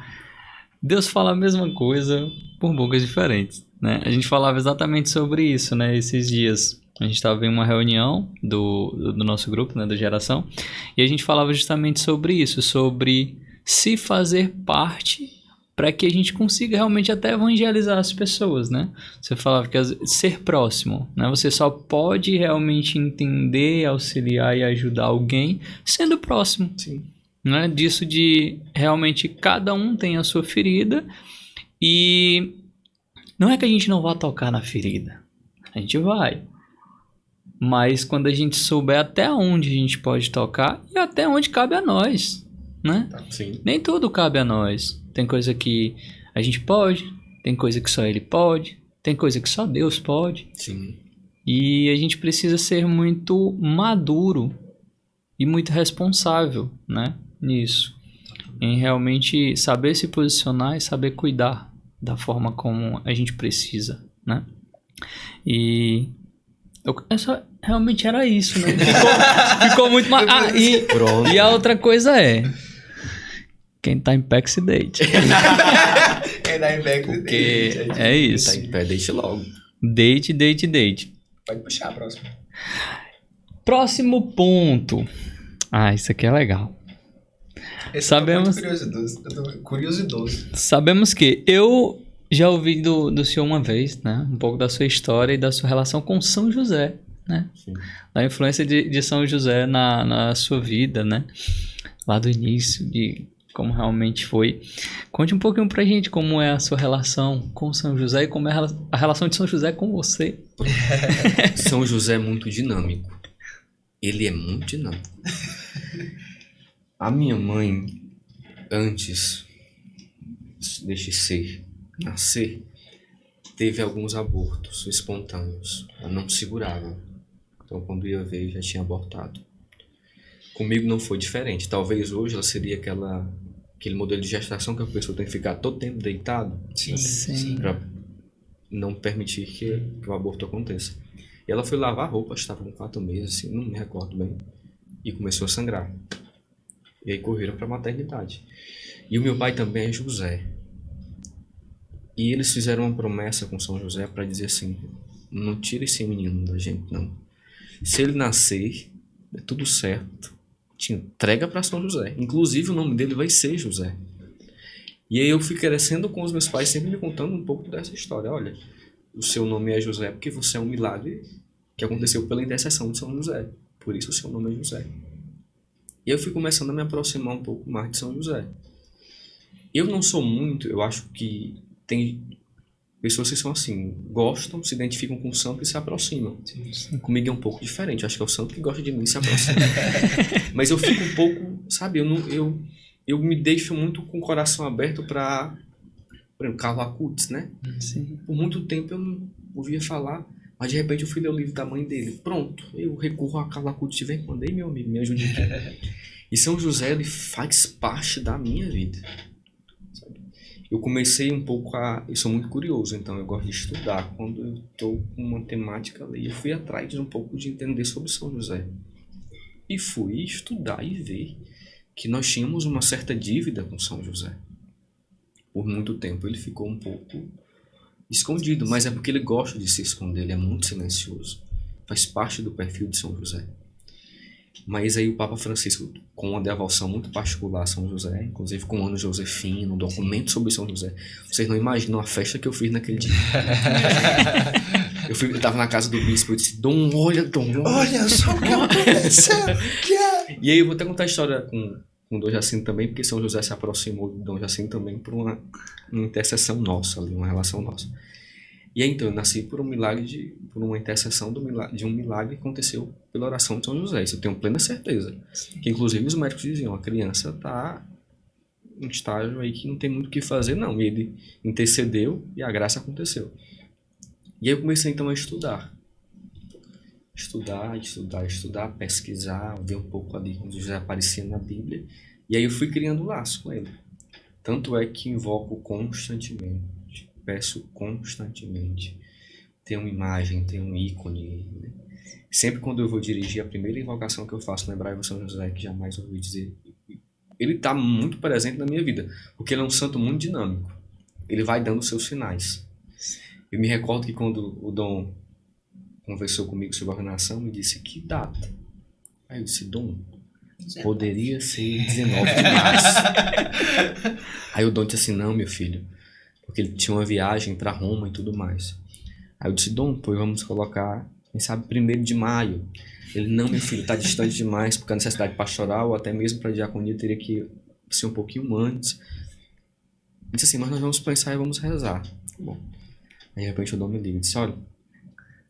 Deus fala a mesma coisa por bocas diferentes, né? A gente falava exatamente sobre isso, né? Esses dias. A gente estava em uma reunião do nosso grupo, né? Da geração. E a gente falava justamente sobre isso. Sobre se fazer parte para que a gente consiga realmente até evangelizar as pessoas, né? Você falava que ser próximo, né? Você só pode realmente entender, auxiliar e ajudar alguém sendo próximo. Sim. Né? Disso de realmente cada um tem a sua ferida e não é que a gente não vá tocar na ferida. A gente vai. Mas quando a gente souber até onde a gente pode tocar e até onde cabe a nós, né? Sim. Nem tudo cabe a nós. Tem coisa que a gente pode, tem coisa que só ele pode, tem coisa que só Deus pode. Sim. E a gente precisa ser muito maduro e muito responsável, né, nisso. Em realmente saber se posicionar e saber cuidar da forma como a gente precisa, né? E realmente era isso, né? Ficou muito mais... Pronto. E a outra coisa é... Quem tá em pé que se deite. Quem tá em pé que se deite. É isso. Tá em pé, deite logo. Deite, deite, deite. Pode puxar a próxima. Próximo ponto. Isso aqui é legal. Esse Sabemos... Eu tô curioso. Sabemos que eu já ouvi do senhor uma vez, né? Um pouco da sua história e da sua relação com São José, né? Sim. Da influência de São José na sua vida, né? Lá do início, de como realmente foi. Conte um pouquinho pra gente como é a sua relação com São José e como é a relação de São José com você. São José é muito dinâmico. Ele é muito dinâmico. A minha mãe, antes deste nascer, teve alguns abortos espontâneos. Ela não segurava. Então, quando ia ver, já tinha abortado. Comigo não foi diferente. Talvez hoje ela seria aquele modelo de gestação que a pessoa tem que ficar todo tempo deitado. Sim. Para não permitir que o aborto aconteça. E ela foi lavar roupa, estava com 4 meses, assim, não me recordo bem, e começou a sangrar. E aí correram para a maternidade. E o meu pai também é José. E eles fizeram uma promessa com São José para dizer assim: não tira esse menino da gente, não. Se ele nascer, é tudo certo, te entrega para São José. Inclusive o nome dele vai ser José. E aí eu fui crescendo com os meus pais sempre me contando um pouco dessa história. Olha, o seu nome é José porque você é um milagre que aconteceu pela intercessão de São José. Por isso o seu nome é José. E eu fui começando a me aproximar um pouco mais de São José. Eu não sou muito, eu acho que tem pessoas que são assim, gostam, se identificam com o santo e se aproximam. Sim. Comigo é um pouco diferente, eu acho que é o santo que gosta de mim e se aproxima. Mas eu fico um pouco, sabe, eu me deixo muito com o coração aberto para, por exemplo, Carlo Acutis, né? Sim. Por muito tempo eu não ouvia falar, mas de repente eu fui ler o livro da mãe dele. Pronto, eu recorro a Carlo Acutis de vez em quando. Ei, meu amigo, me ajude aqui. E São José, ele faz parte da minha vida. Eu comecei um pouco eu sou muito curioso, então eu gosto de estudar. Quando eu estou com uma temática ali, eu fui atrás de um pouco de entender sobre São José. E fui estudar e ver que nós tínhamos uma certa dívida com São José. Por muito tempo ele ficou um pouco escondido, mas é porque ele gosta de se esconder, ele é muito silencioso. Faz parte do perfil de São José. Mas aí o Papa Francisco, com uma devoção muito particular a São José, inclusive com o Ano Josefino, um documento sobre São José. Vocês não imaginam a festa que eu fiz naquele dia. Eu tava na casa do bispo e disse, Dom, olha só o que aconteceu. E aí eu vou até contar a história com o Dom Jacinto também, porque São José se aproximou do Dom Jacinto também por uma intercessão nossa ali, uma relação nossa. E aí então eu nasci por um milagre, por uma intercessão de um milagre que aconteceu pela oração de São José. Isso eu tenho plena certeza. Que inclusive os médicos diziam, a criança está em estágio aí que não tem muito o que fazer não. E ele intercedeu e a graça aconteceu. E aí eu comecei então a estudar, pesquisar, ver um pouco ali quando José aparecia na Bíblia. E aí eu fui criando laço com ele. Tanto é que invoco constantemente. Peço constantemente. Tem uma imagem, tem um ícone. Né? Sempre quando eu vou dirigir, a primeira invocação que eu faço, lembrar o São José, que jamais ouvi dizer. Ele está muito presente na minha vida, porque ele é um santo muito dinâmico. Ele vai dando seus sinais. Eu me recordo que quando o Dom conversou comigo sobre a ordenação, me disse, que data? Aí eu disse, Dom, poderia ser 19 de março. Aí o Dom disse assim, não, meu filho, porque ele tinha uma viagem para Roma e tudo mais. Aí eu disse, Dom, pois vamos colocar, quem sabe, 1º de maio. Ele, não, meu filho, está distante demais, porque a necessidade pastoral, ou até mesmo para a diaconia, teria que ser um pouquinho antes. Ele disse assim, mas nós vamos pensar e vamos rezar. Bom, aí de repente o Dom me liga e disse, olha,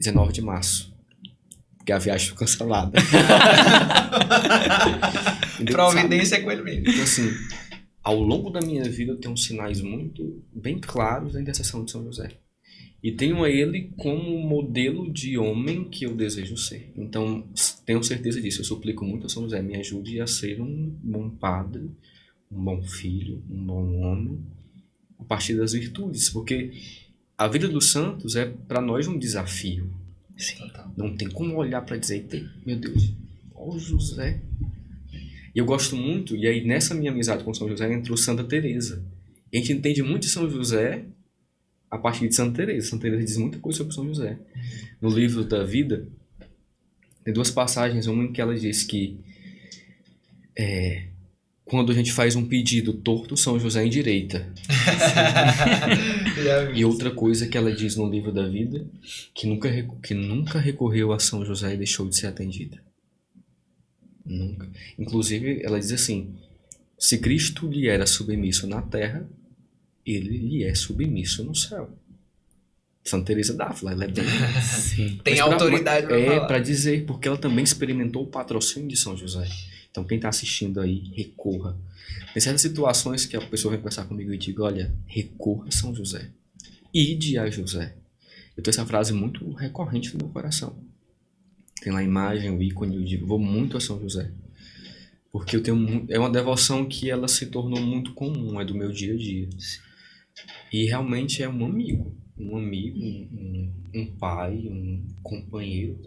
19 de março, porque a viagem foi cancelada. Providência é com ele mesmo. Então assim, ao longo da minha vida eu tenho sinais muito bem claros da intercessão de São José. E tenho a ele como modelo de homem que eu desejo ser. Então, tenho certeza disso. Eu suplico muito a São José, me ajude a ser um bom padre, um bom filho, um bom homem, a partir das virtudes. Porque a vida dos santos é para nós um desafio. Sim. Não tem como olhar para dizer, meu Deus, ó José. E eu gosto muito, e aí nessa minha amizade com São José entrou Santa Teresa. E a gente entende muito de São José a partir de Santa Teresa. Santa Teresa diz muita coisa sobre São José. No livro da vida, tem 2 passagens, uma em que ela diz que quando a gente faz um pedido torto, São José endireita. E outra coisa que ela diz no livro da vida, que nunca recorreu a São José e deixou de ser atendida. Nunca. Inclusive, ela diz assim, se Cristo lhe era submisso na terra, ele lhe é submisso no céu. Santa Teresa d'Ávila, ela é bem... Sim. Tem autoridade para falar. Para dizer, porque ela também experimentou o patrocínio de São José. Então, quem está assistindo aí, recorra. Tem certas situações que a pessoa vem conversar comigo e diga, olha, recorra a São José. Ide a José. Eu tenho essa frase muito recorrente no meu coração. Tem lá a imagem, o ícone, eu digo, vou muito a São José. Porque eu tenho é uma devoção que ela se tornou muito comum, é do meu dia a dia. E realmente é um amigo, um pai, um companheiro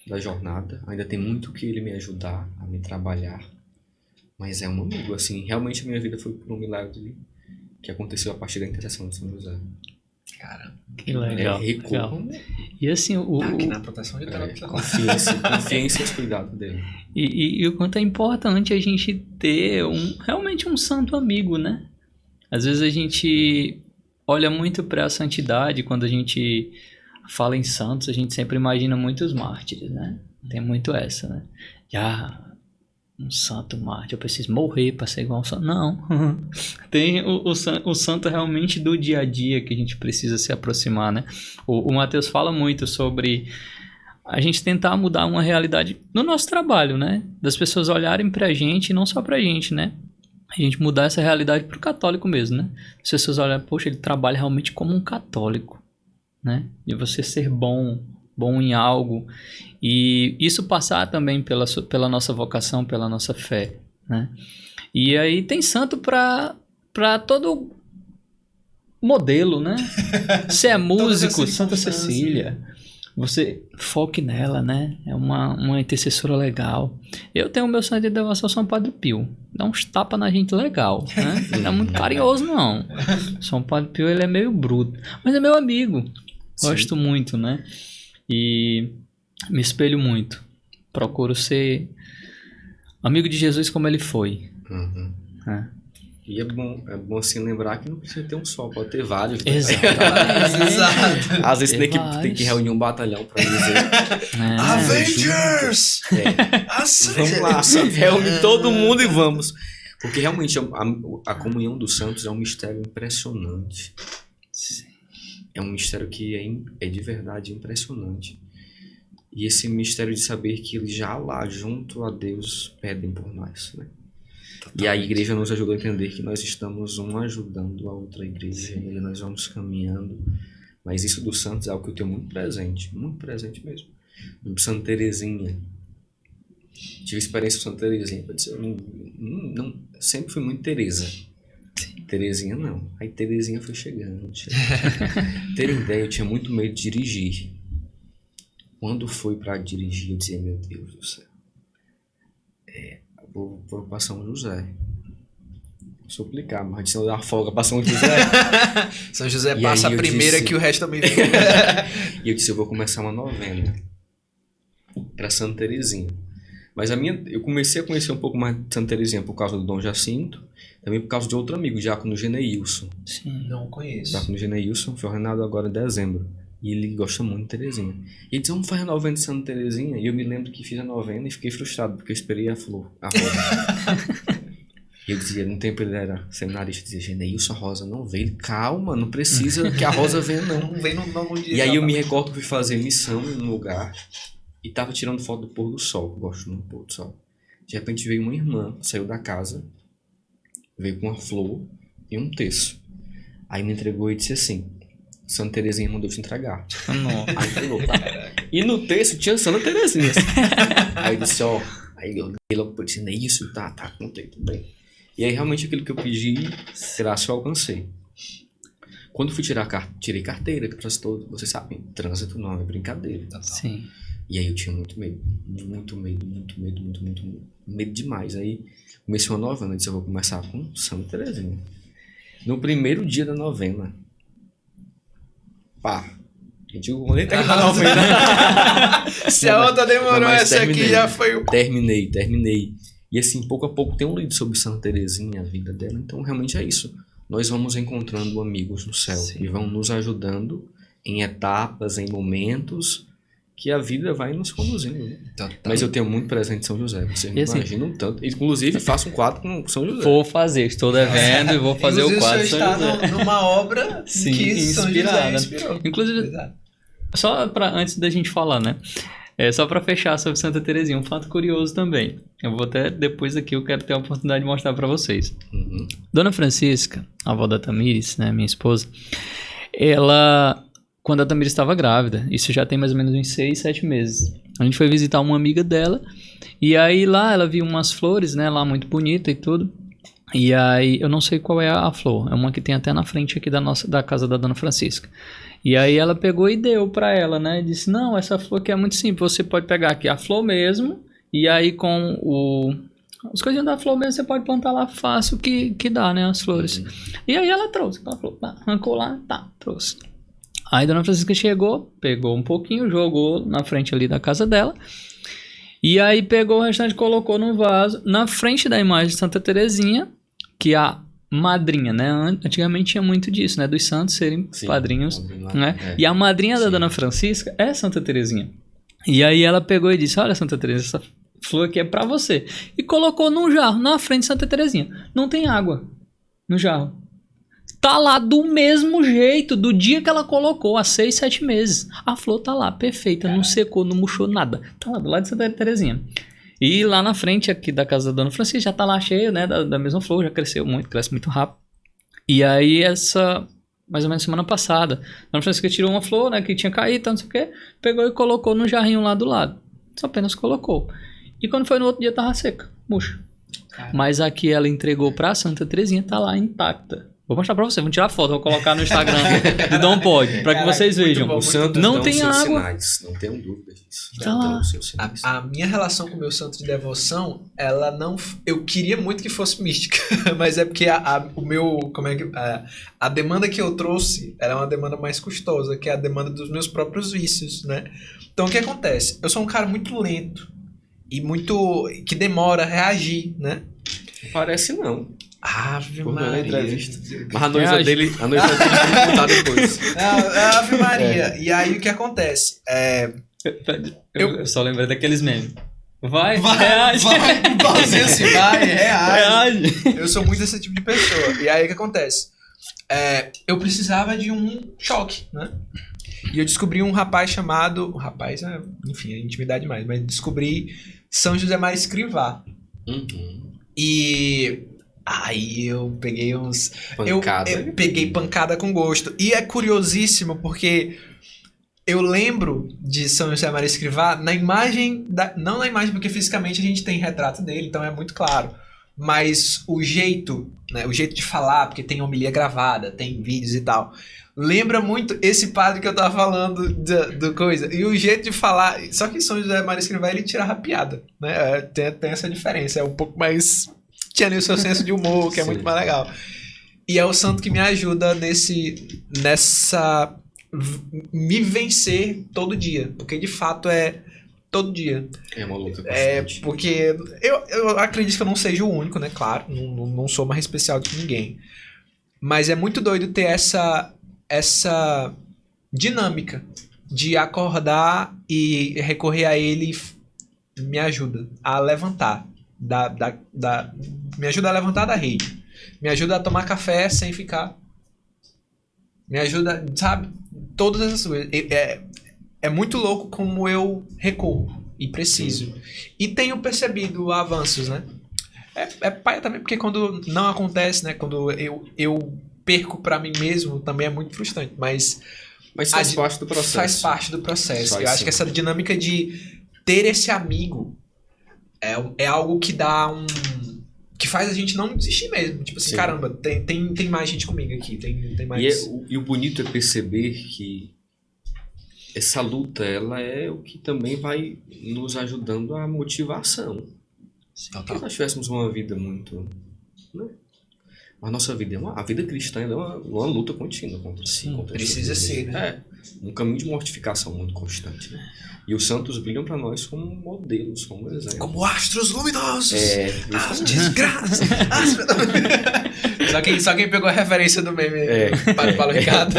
da jornada. Ainda tem muito que ele me ajudar a me trabalhar, mas é um amigo, assim, realmente a minha vida foi por um milagre que aconteceu a partir da intercessão de São José. Cara, que legal. Legal. E assim, aqui na proteção de confiança e os cuidados dele. E o quanto é importante a gente ter realmente um santo amigo, né? Às vezes a gente olha muito para a santidade, quando a gente fala em santos, a gente sempre imagina muitos mártires, né? Tem muito essa, né? Um santo mártir, eu preciso morrer para ser igual a um santo. Não. Tem o santo realmente do dia a dia que a gente precisa se aproximar, né? O Mateus fala muito sobre a gente tentar mudar uma realidade no nosso trabalho, né? Das pessoas olharem pra gente e não só pra gente, né? A gente mudar essa realidade pro católico mesmo, né? As pessoas olham, poxa, ele trabalha realmente como um católico, né? E você ser bom em algo, e isso passar também pela nossa vocação, pela nossa fé, né? E aí tem santo para todo modelo, né? Se é músico, Santa Cecília. você foque nela, né? É uma intercessora legal. Eu tenho o meu santo de devoção São Padre Pio. Dá uns tapas na gente legal, né? Não é muito carinhoso, não. São Padre Pio, ele é meio bruto. Mas é meu amigo. Gosto muito, né? E me espelho muito. Procuro ser amigo de Jesus como ele foi. Uhum. É. E é bom assim lembrar que não precisa ter um só, pode ter vários. Né? Exato. Às vezes tem que reunir um batalhão pra dizer. Avengers! Vamos lá, reúne todo mundo e vamos. Porque realmente a comunhão dos santos é um mistério impressionante. É um mistério que é de verdade impressionante. E esse mistério de saber que eles já lá, junto a Deus, pedem por nós, né? Totalmente. E a igreja nos ajudou a entender que nós estamos um ajudando a outra igreja, e nós vamos caminhando. Mas isso dos santos é algo que eu tenho muito presente mesmo. Santa Teresinha. Tive experiência com Santa Teresinha. Eu não, sempre fui muito Teresa. Teresinha não. Aí Teresinha foi chegando. Ter ideia, eu tinha muito medo de dirigir. Quando foi para dirigir, eu dizia, meu Deus do céu. Vou para São José. Suplicar, mas se não dar folga para São José. São José passa a primeira que o resto também vem. E eu disse, eu vou começar uma novena para Santa Teresinha. Mas eu comecei a conhecer um pouco mais de Santa Teresinha por causa do Dom Jacinto, também por causa de outro amigo, Diácono Geneilson. Sim, não conheço. Diácono Geneilson foi ordenado agora em dezembro. E ele gosta muito de Teresinha. E ele disse, vamos fazer a novena de Santa Teresinha. E eu me lembro que fiz a novena e fiquei frustrado, porque eu esperei a flor, a rosa. E eu dizia, no tempo ele era seminarista, dizia, Geneilson, a rosa não veio. Calma, não precisa que a rosa venha, não. Não vem no dia. E aí eu me recordo que fui fazer missão em um lugar e tava tirando foto do pôr do sol. Eu gosto do pôr do sol. De repente veio uma irmã, saiu da casa, veio com uma flor e um terço. Aí me entregou e disse assim, Santa Teresinha mandou te entregar. Aí falou, tá. E no texto tinha Santa Teresinha. Aí eu disse, aí eu liguei logo pra ele, isso, tá, contei, tudo bem. E aí realmente aquilo que eu pedi, graças eu alcancei. Quando fui tirei carteira, que para todos, vocês sabem, trânsito não é brincadeira. Sim. E aí eu tinha muito medo demais. Aí comecei uma novena, disse, eu vou começar com Santa Teresinha. No primeiro dia da novena, pá, a gente não nem terminou a novena. Se a outra demorou, essa aqui já foi o... Terminei. E assim, pouco a pouco tem um livro sobre Santa Teresinha, a vida dela. Então realmente é isso. Nós vamos encontrando amigos no céu. Sim. E vão nos ajudando em etapas, em momentos que a vida vai nos conduzindo. Né? Mas eu tenho muito presente em São José. Vocês não imaginam tanto. Inclusive, faço um quadro com São José. Vou fazer, estou devendo e vou fazer o quadro. Você está numa obra sim, que São José inspirou. Inclusive, exato. Só antes da gente falar, né? Só para fechar sobre Santa Teresinha, um fato curioso também. Eu vou até, depois aqui, eu quero ter a oportunidade de mostrar para vocês. Uhum. Dona Francisca, a avó da Tamires, né, minha esposa, ela, quando a Tamires estava grávida, isso já tem mais ou menos uns 6, 7 meses, a gente foi visitar uma amiga dela, e aí lá ela viu umas flores, né, lá muito bonita e tudo, e aí eu não sei qual é a flor, é uma que tem até na frente aqui da casa da Dona Francisca. E aí ela pegou e deu pra ela, né? E disse, não, essa flor aqui é muito simples. Você pode pegar aqui a flor mesmo. E aí com as coisinhas da flor mesmo, você pode plantar lá fácil que dá, né? As flores. Uhum. E aí ela trouxe aquela flor. Arrancou lá, trouxe. Aí a Dona Francisca chegou, pegou um pouquinho, jogou na frente ali da casa dela. E aí pegou o restante, colocou num vaso. Na frente da imagem de Santa Teresinha, que a madrinha, né? Antigamente tinha muito disso, né? Dos santos serem padrinhos, né? E a madrinha da Dona Francisca é Santa Teresinha. E aí ela pegou e disse, olha, Santa Teresinha, essa flor aqui é pra você. E colocou num jarro, na frente de Santa Teresinha. Não tem água no jarro. Tá lá do mesmo jeito, do dia que ela colocou, há 6, 7 meses. A flor tá lá, perfeita, não secou, não murchou nada. Tá lá do lado de Santa Teresinha. E lá na frente aqui da casa da Dona Francisca já tá lá cheio, né, da mesma flor, já cresceu muito, cresce muito rápido. E aí mais ou menos semana passada, a Dona Francisca tirou uma flor, né, que tinha caído, não sei o que, pegou e colocou no jarrinho lá do lado. Só apenas colocou. E quando foi no outro dia tava seca, murcha. Mas aqui ela entregou pra Santa Teresinha, tá lá intacta. Vou mostrar pra vocês, vou tirar foto, vou colocar no Instagram do Dom Pod, pra que vocês muito vejam. bom, Os santos Não dão tem seus água. sinais, não tenham dúvida disso. Tá lá. Dão seus sinais. A minha relação com o meu santo de devoção, ela não. Eu queria muito que fosse mística, mas é porque o meu. Como é que. A demanda que eu trouxe era uma demanda mais custosa, que é a demanda dos meus próprios vícios, né? Então o que acontece? Eu sou um cara muito lento e muito. Que demora a reagir, né? Parece não. Ave Por Maria. na entrevista. Mas a noiva dele vai contar depois. Ave Maria. E aí o que acontece? Eu só lembrei daqueles memes. Vai, Vai, igualzinho assim, vai, reage. reage. Eu sou muito esse tipo de pessoa. E aí o que acontece? Eu precisava de um choque, né? E eu descobri um rapaz chamado. Enfim, é intimidade demais, mas descobri São José Maria Escrivá. Uhum. E aí eu peguei uns. Pancada. Eu peguei pancada com gosto. E é curiosíssimo porque eu lembro de São José Maria Escrivá na imagem. Não na imagem, porque fisicamente a gente tem retrato dele, então é muito claro. Mas o jeito, né, o jeito de falar, porque tem homilia gravada, tem vídeos e tal. Lembra muito esse padre que eu tava falando do coisa. E o jeito de falar. Só que São José Maria Escrivá ele tira a piada, né? Tem essa diferença. É um pouco mais. Tinha ali o seu senso de humor, que é muito mais legal. E é o santo que me ajuda nessa. Me vencer todo dia. Porque de fato é todo dia. É uma luta constante. Porque eu acredito que eu não seja o único, né? Claro, não sou mais especial do que ninguém. Mas é muito doido ter essa dinâmica de acordar e recorrer a ele me ajuda a levantar me ajuda a levantar da rede, me ajuda a tomar café sem ficar, me ajuda, sabe, todas essas coisas. É muito louco como eu recorro e preciso. E tenho percebido avanços, né? É paia também, porque quando não acontece, né? Quando eu perco pra mim mesmo, também é muito frustrante. Mas faz parte do processo. Faz parte do processo. Faz, eu acho sim. que essa dinâmica de ter esse amigo é algo que dá que faz a gente não desistir mesmo. Tipo assim, Sim. caramba, tem mais gente comigo aqui. Tem mais... E o bonito é perceber que essa luta, ela é o que também vai nos ajudando a motivação. Se nós tivéssemos uma vida muito... Né? A nossa vida a vida cristã é uma luta contínua contra si. Precisa ser, né? Um caminho de mortificação muito constante. Né? E os santos brilham para nós como modelos, como exemplos. Como astros luminosos! As justamente. desgraças! Só quem pegou a referência do meme para o Paulo Ricardo.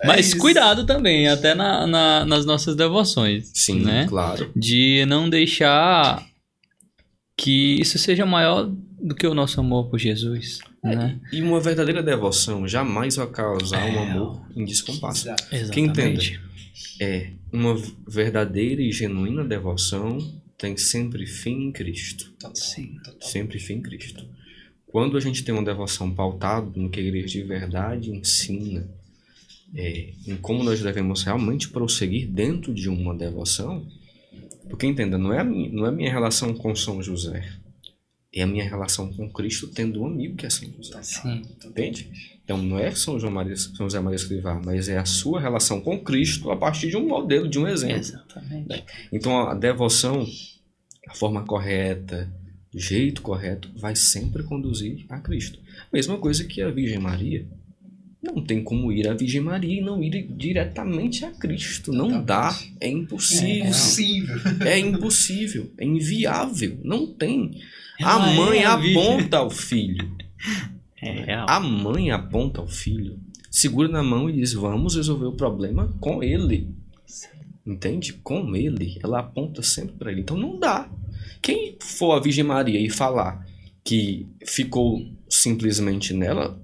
Mas isso. cuidado também, até nas nossas devoções. Sim, né? claro. De não deixar que isso seja maior do que o nosso amor por Jesus. Né? E uma verdadeira devoção jamais vai causar um amor em descompasso. Exato. Quem entende? Uma verdadeira e genuína devoção tem sempre fim em Cristo. Sim. Sempre fim em Cristo. Quando a gente tem uma devoção pautada no que a igreja de verdade ensina, em como nós devemos realmente prosseguir dentro de uma devoção, porque entenda, não é a minha relação com São José, é a minha relação com Cristo tendo um amigo que é São José. Sim. Entende? Então não é São José Maria Escrivá, mas é a sua relação com Cristo a partir de um modelo, de um exemplo. Exatamente. Então a devoção, a forma correta, do jeito correto, vai sempre conduzir a Cristo. Mesma coisa que a Virgem Maria. Não tem como ir à Virgem Maria e não ir diretamente a Cristo. Não dá. É impossível. É impossível. É inviável. Não tem. A mãe aponta ao filho. É real. A mãe aponta ao filho, segura na mão e diz: vamos resolver o problema com ele. Entende? Com ele. Ela aponta sempre para ele. Então não dá. Quem for a Virgem Maria e falar que ficou simplesmente nela,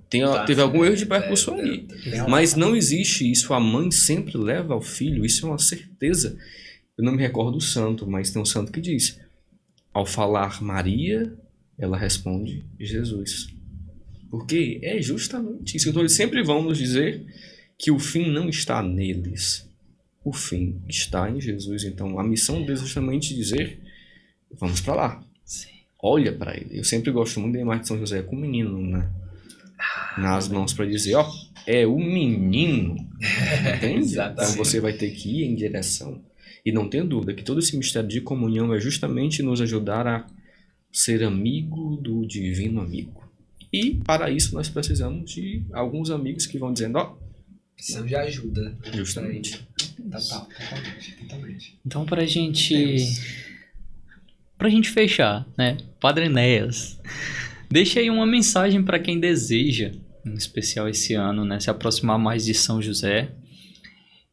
teve algum erro de percurso aí. Mas não existe isso. A mãe sempre leva ao filho. Isso é uma certeza. Eu não me recordo do santo, mas tem um santo que diz: ao falar Maria, ela responde Jesus. Porque é justamente isso. Então eles sempre vão nos dizer que o fim não está neles. O fim está em Jesus. Então a missão deles é justamente dizer: vamos para lá. Sim. olha para ele. Eu sempre gosto muito da imagem de São José com o menino, né? Nas mãos para dizer, ó, é o menino, entende? Então você vai ter que ir em direção. E não tenha dúvida que todo esse mistério de comunhão é justamente nos ajudar a ser amigo do divino amigo. E para isso nós precisamos de alguns amigos que vão dizendo, ó, Precisamos de ajuda. justamente. Totalmente. Então, pra gente fechar, né? Padre Enéas, deixa aí uma mensagem para quem deseja, em especial esse ano, né? Se aproximar mais de São José.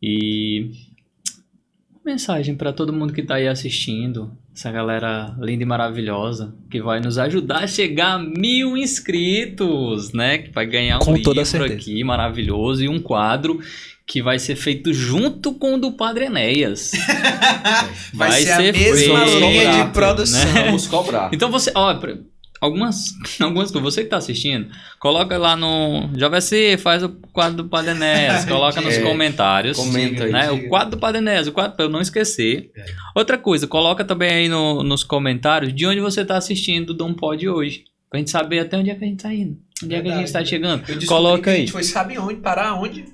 E uma mensagem para todo mundo que está aí assistindo, essa galera linda e maravilhosa, que vai nos ajudar a chegar a 1.000 inscritos, né? Que vai ganhar um Com toda livro certeza. aqui maravilhoso e um quadro que vai ser feito junto com o do Padre Enéas. Vai ser a ser mesma feito, linha né? de produção. Vamos cobrar. Então você, ó, algumas coisas, você que tá assistindo, coloca lá no JVC, faz o quadro do Padre Enéas, coloca nos comentários, comenta aí. né? O quadro do Padre Enéas, o quadro para eu não esquecer. Outra coisa, coloca também aí nos comentários de onde você tá assistindo o Dom Pod hoje, pra gente saber até onde é que a gente tá indo, onde é que a gente tá chegando. Eu descobri Coloca que a aí. gente foi, sabe onde? Parar onde?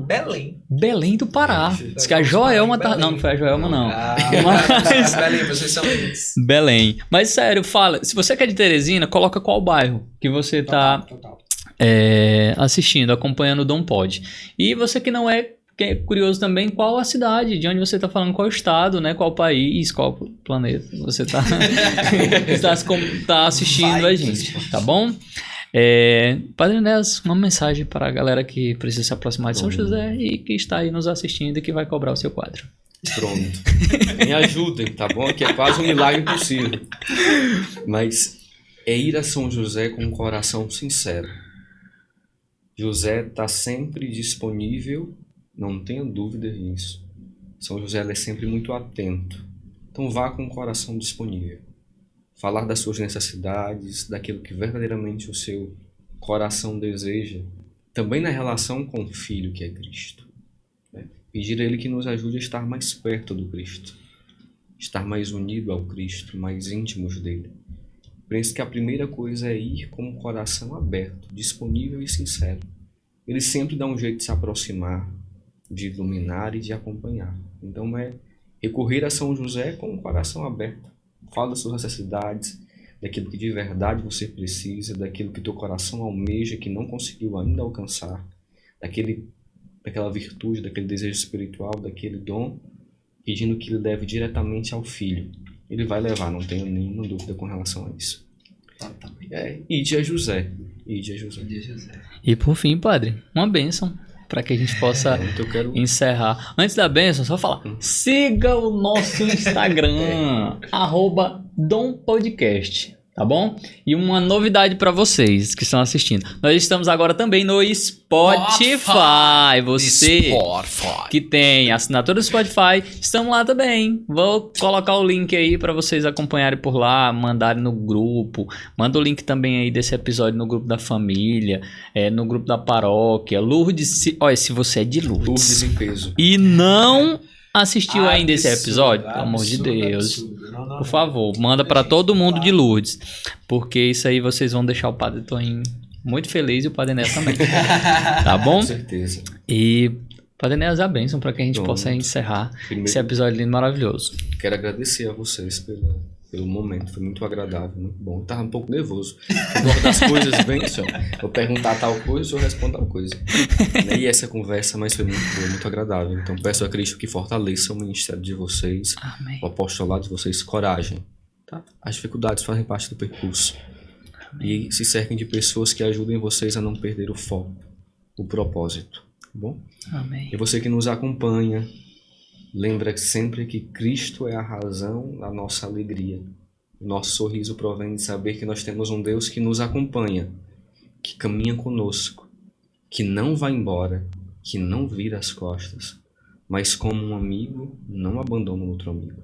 Belém. Belém do Pará. Diz que a Joelma tá... Não, não foi a Joelma, não. Mas... Belém, vocês são lindos. Belém. Mas sério, fala, se você quer de Teresina, coloca qual bairro que você tá Total. assistindo, acompanhando o Dom Pod. E você que não é, que é curioso também, qual a cidade, de onde você tá falando, qual estado, né? Qual país, qual planeta você tá, tá assistindo a gente, tá bom? Padre Enéas, uma mensagem para a galera que precisa se aproximar de São José e que está aí nos assistindo e que vai cobrar o seu quadro. Pronto. Me ajudem, tá bom? Que é quase um milagre impossível. Mas é ir a São José com um coração sincero. José está sempre disponível, não tenha dúvida disso. São José é sempre muito atento. Então vá com o coração disponível. Falar das suas necessidades, daquilo que verdadeiramente o seu coração deseja. Também na relação com o Filho que é Cristo. Pedir a Ele que nos ajude a estar mais perto do Cristo. Estar mais unido ao Cristo, mais íntimos dele. Penso que a primeira coisa é ir com o coração aberto, disponível e sincero. Ele sempre dá um jeito de se aproximar, de iluminar e de acompanhar. Então é recorrer a São José com o coração aberto. Fala das suas necessidades, daquilo que de verdade você precisa, daquilo que teu coração almeja, que não conseguiu ainda alcançar, daquela virtude, daquele desejo espiritual, daquele dom, pedindo que ele leve diretamente ao Filho. Ele vai levar, não tenho nenhuma dúvida com relação a isso. Ide a José. Ide a José. E por fim, padre, uma bênção para que a gente possa Eu quero... encerrar. Antes da bênção, só falar, siga o nosso Instagram, @dompodcast, tá bom? E uma novidade para vocês que estão assistindo. Nós estamos agora também no Spotify. Você que tem assinatura do Spotify, estamos lá também. Vou colocar o link aí para vocês acompanharem por lá, mandarem no grupo. Manda o link também aí desse episódio no grupo da família, no grupo da paróquia. Lourdes, olha, se você é de Lourdes em peso. e não assistiu ainda esse episódio, pelo amor de Deus, Não, por favor, manda para todo mundo de Lourdes, porque isso aí vocês vão deixar o Padre Toninho muito feliz e o Padre Enéas também, tá bom? Com certeza. E Padre Enéas, a bênção para que a gente Pronto. possa encerrar Primeiro, esse episódio lindo e maravilhoso. quero agradecer a vocês pelo momento, foi muito agradável, muito bom. Eu tava um pouco nervoso. Eu gosto das coisas bem, senhor. Vou perguntar tal coisa, o senhor responde tal coisa. E essa conversa, mas foi muito boa, muito agradável. Então peço a Cristo que fortaleça o ministério de vocês, Amém. o apostolado de vocês, coragem. Tá? As dificuldades fazem parte do percurso. E se cerquem de pessoas que ajudem vocês a não perder o foco, o propósito. Tá bom? Amém. E você que nos acompanha, lembra sempre que Cristo é a razão da nossa alegria. O nosso sorriso provém de saber que nós temos um Deus que nos acompanha, que caminha conosco, que não vai embora, que não vira as costas, mas como um amigo não abandona outro amigo.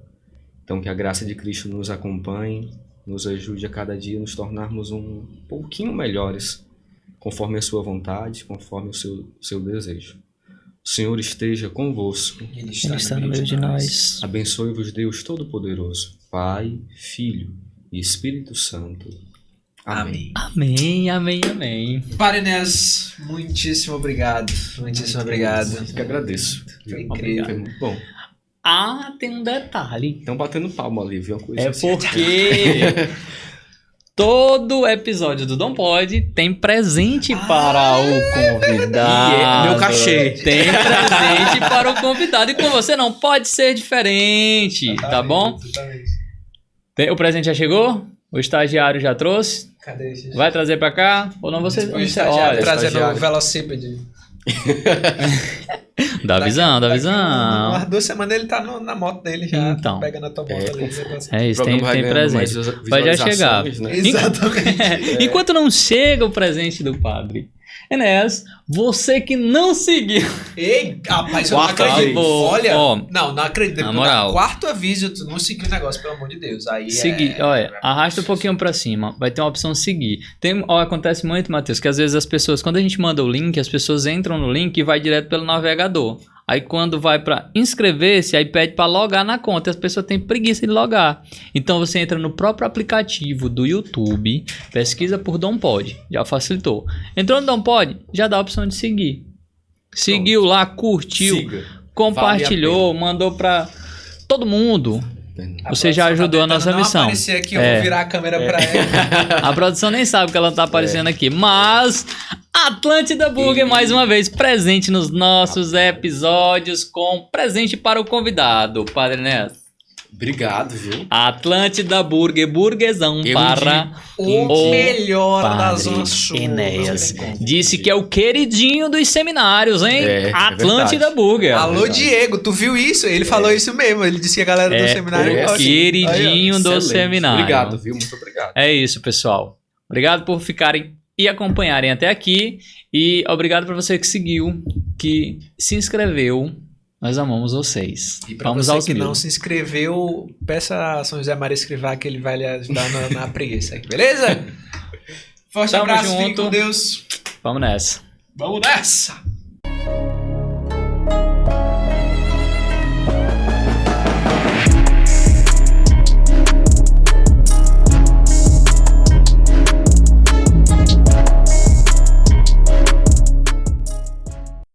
Então que a graça de Cristo nos acompanhe, nos ajude a cada dia nos tornarmos um pouquinho melhores, conforme a sua vontade, conforme o seu desejo. O Senhor esteja convosco. Ele Ele está no meio de nós. Abençoe-vos Deus Todo-Poderoso, Pai, Filho e Espírito Santo. Amém. Amém, amém, amém. Padre Enéas, muitíssimo obrigado. Muitíssimo obrigado. Eu que agradeço. Foi incrível. Foi muito bom. Ah, tem um detalhe. Estão batendo palma ali, viu? Uma coisa É assim. porque todo episódio do Dom Pode tem presente para o convidado. E é meu cachê. Tem presente para o convidado. E com você não pode ser diferente, tá bom? O presente já chegou? O estagiário já trouxe? Cadê esse? Vai trazer para cá? Ou não você... O estagiário Olha, trazendo o estagiário. velocípede. dá visão, dá visão. Umas 2 semanas ele tá na moto dele já. Então. Pegando a tua moto ali. É isso, tem O programa vai ganhando presente. mais Vai já chegar. visualizações, né? Exatamente. Enquanto não chega o presente do padre Enéas, você que não seguiu. Ei, rapaz, eu não Quarta acredito. vez. Olha, Ó, não acredito. na moral. Quarto aviso, tu não seguiu o negócio, pelo amor de Deus. Aí seguir, olha, arrasta um pouquinho pra cima, vai ter uma opção seguir. Acontece muito, Matheus, que às vezes as pessoas, quando a gente manda o link, as pessoas entram no link e vai direto pelo navegador. Aí quando vai pra inscrever-se, aí pede pra logar na conta, e as pessoas têm preguiça de logar. Então você entra no próprio aplicativo do YouTube, pesquisa por Dom Pode, já facilitou. Entrou no Dom Pode, já dá a opção de seguir. Seguiu lá, curtiu, Siga. compartilhou, mandou pra todo mundo. Você já ajudou a nossa missão. Não aparecer aqui, eu vou virar a câmera pra ela. A produção nem sabe que ela não tá aparecendo aqui. Mas Atlântida Burger, mais uma vez, presente nos nossos episódios com presente para o convidado, Padre Enéas. Obrigado, viu? Atlântida Burger, burguesão Eu para O melhor da Padre Zona Sul. Enéas. Disse que é o queridinho dos seminários, hein? É Atlântida verdade. Burger. Alô, verdade. Diego, tu viu isso? Ele falou isso mesmo. Ele disse que a galera do seminário o gosta. queridinho do Excelente. seminário. Obrigado, viu? Muito obrigado. É isso, pessoal. Obrigado por ficarem e acompanharem até aqui. E obrigado para você que seguiu, que se inscreveu. Nós amamos vocês. E pra Vamos você aos que 1000. não se inscreveu, peça a São José Maria Escrivá que ele vai lhe ajudar na preguiça aí, beleza? Forte Tamo abraço, fique junto. com Deus. Vamos nessa. Vamos nessa!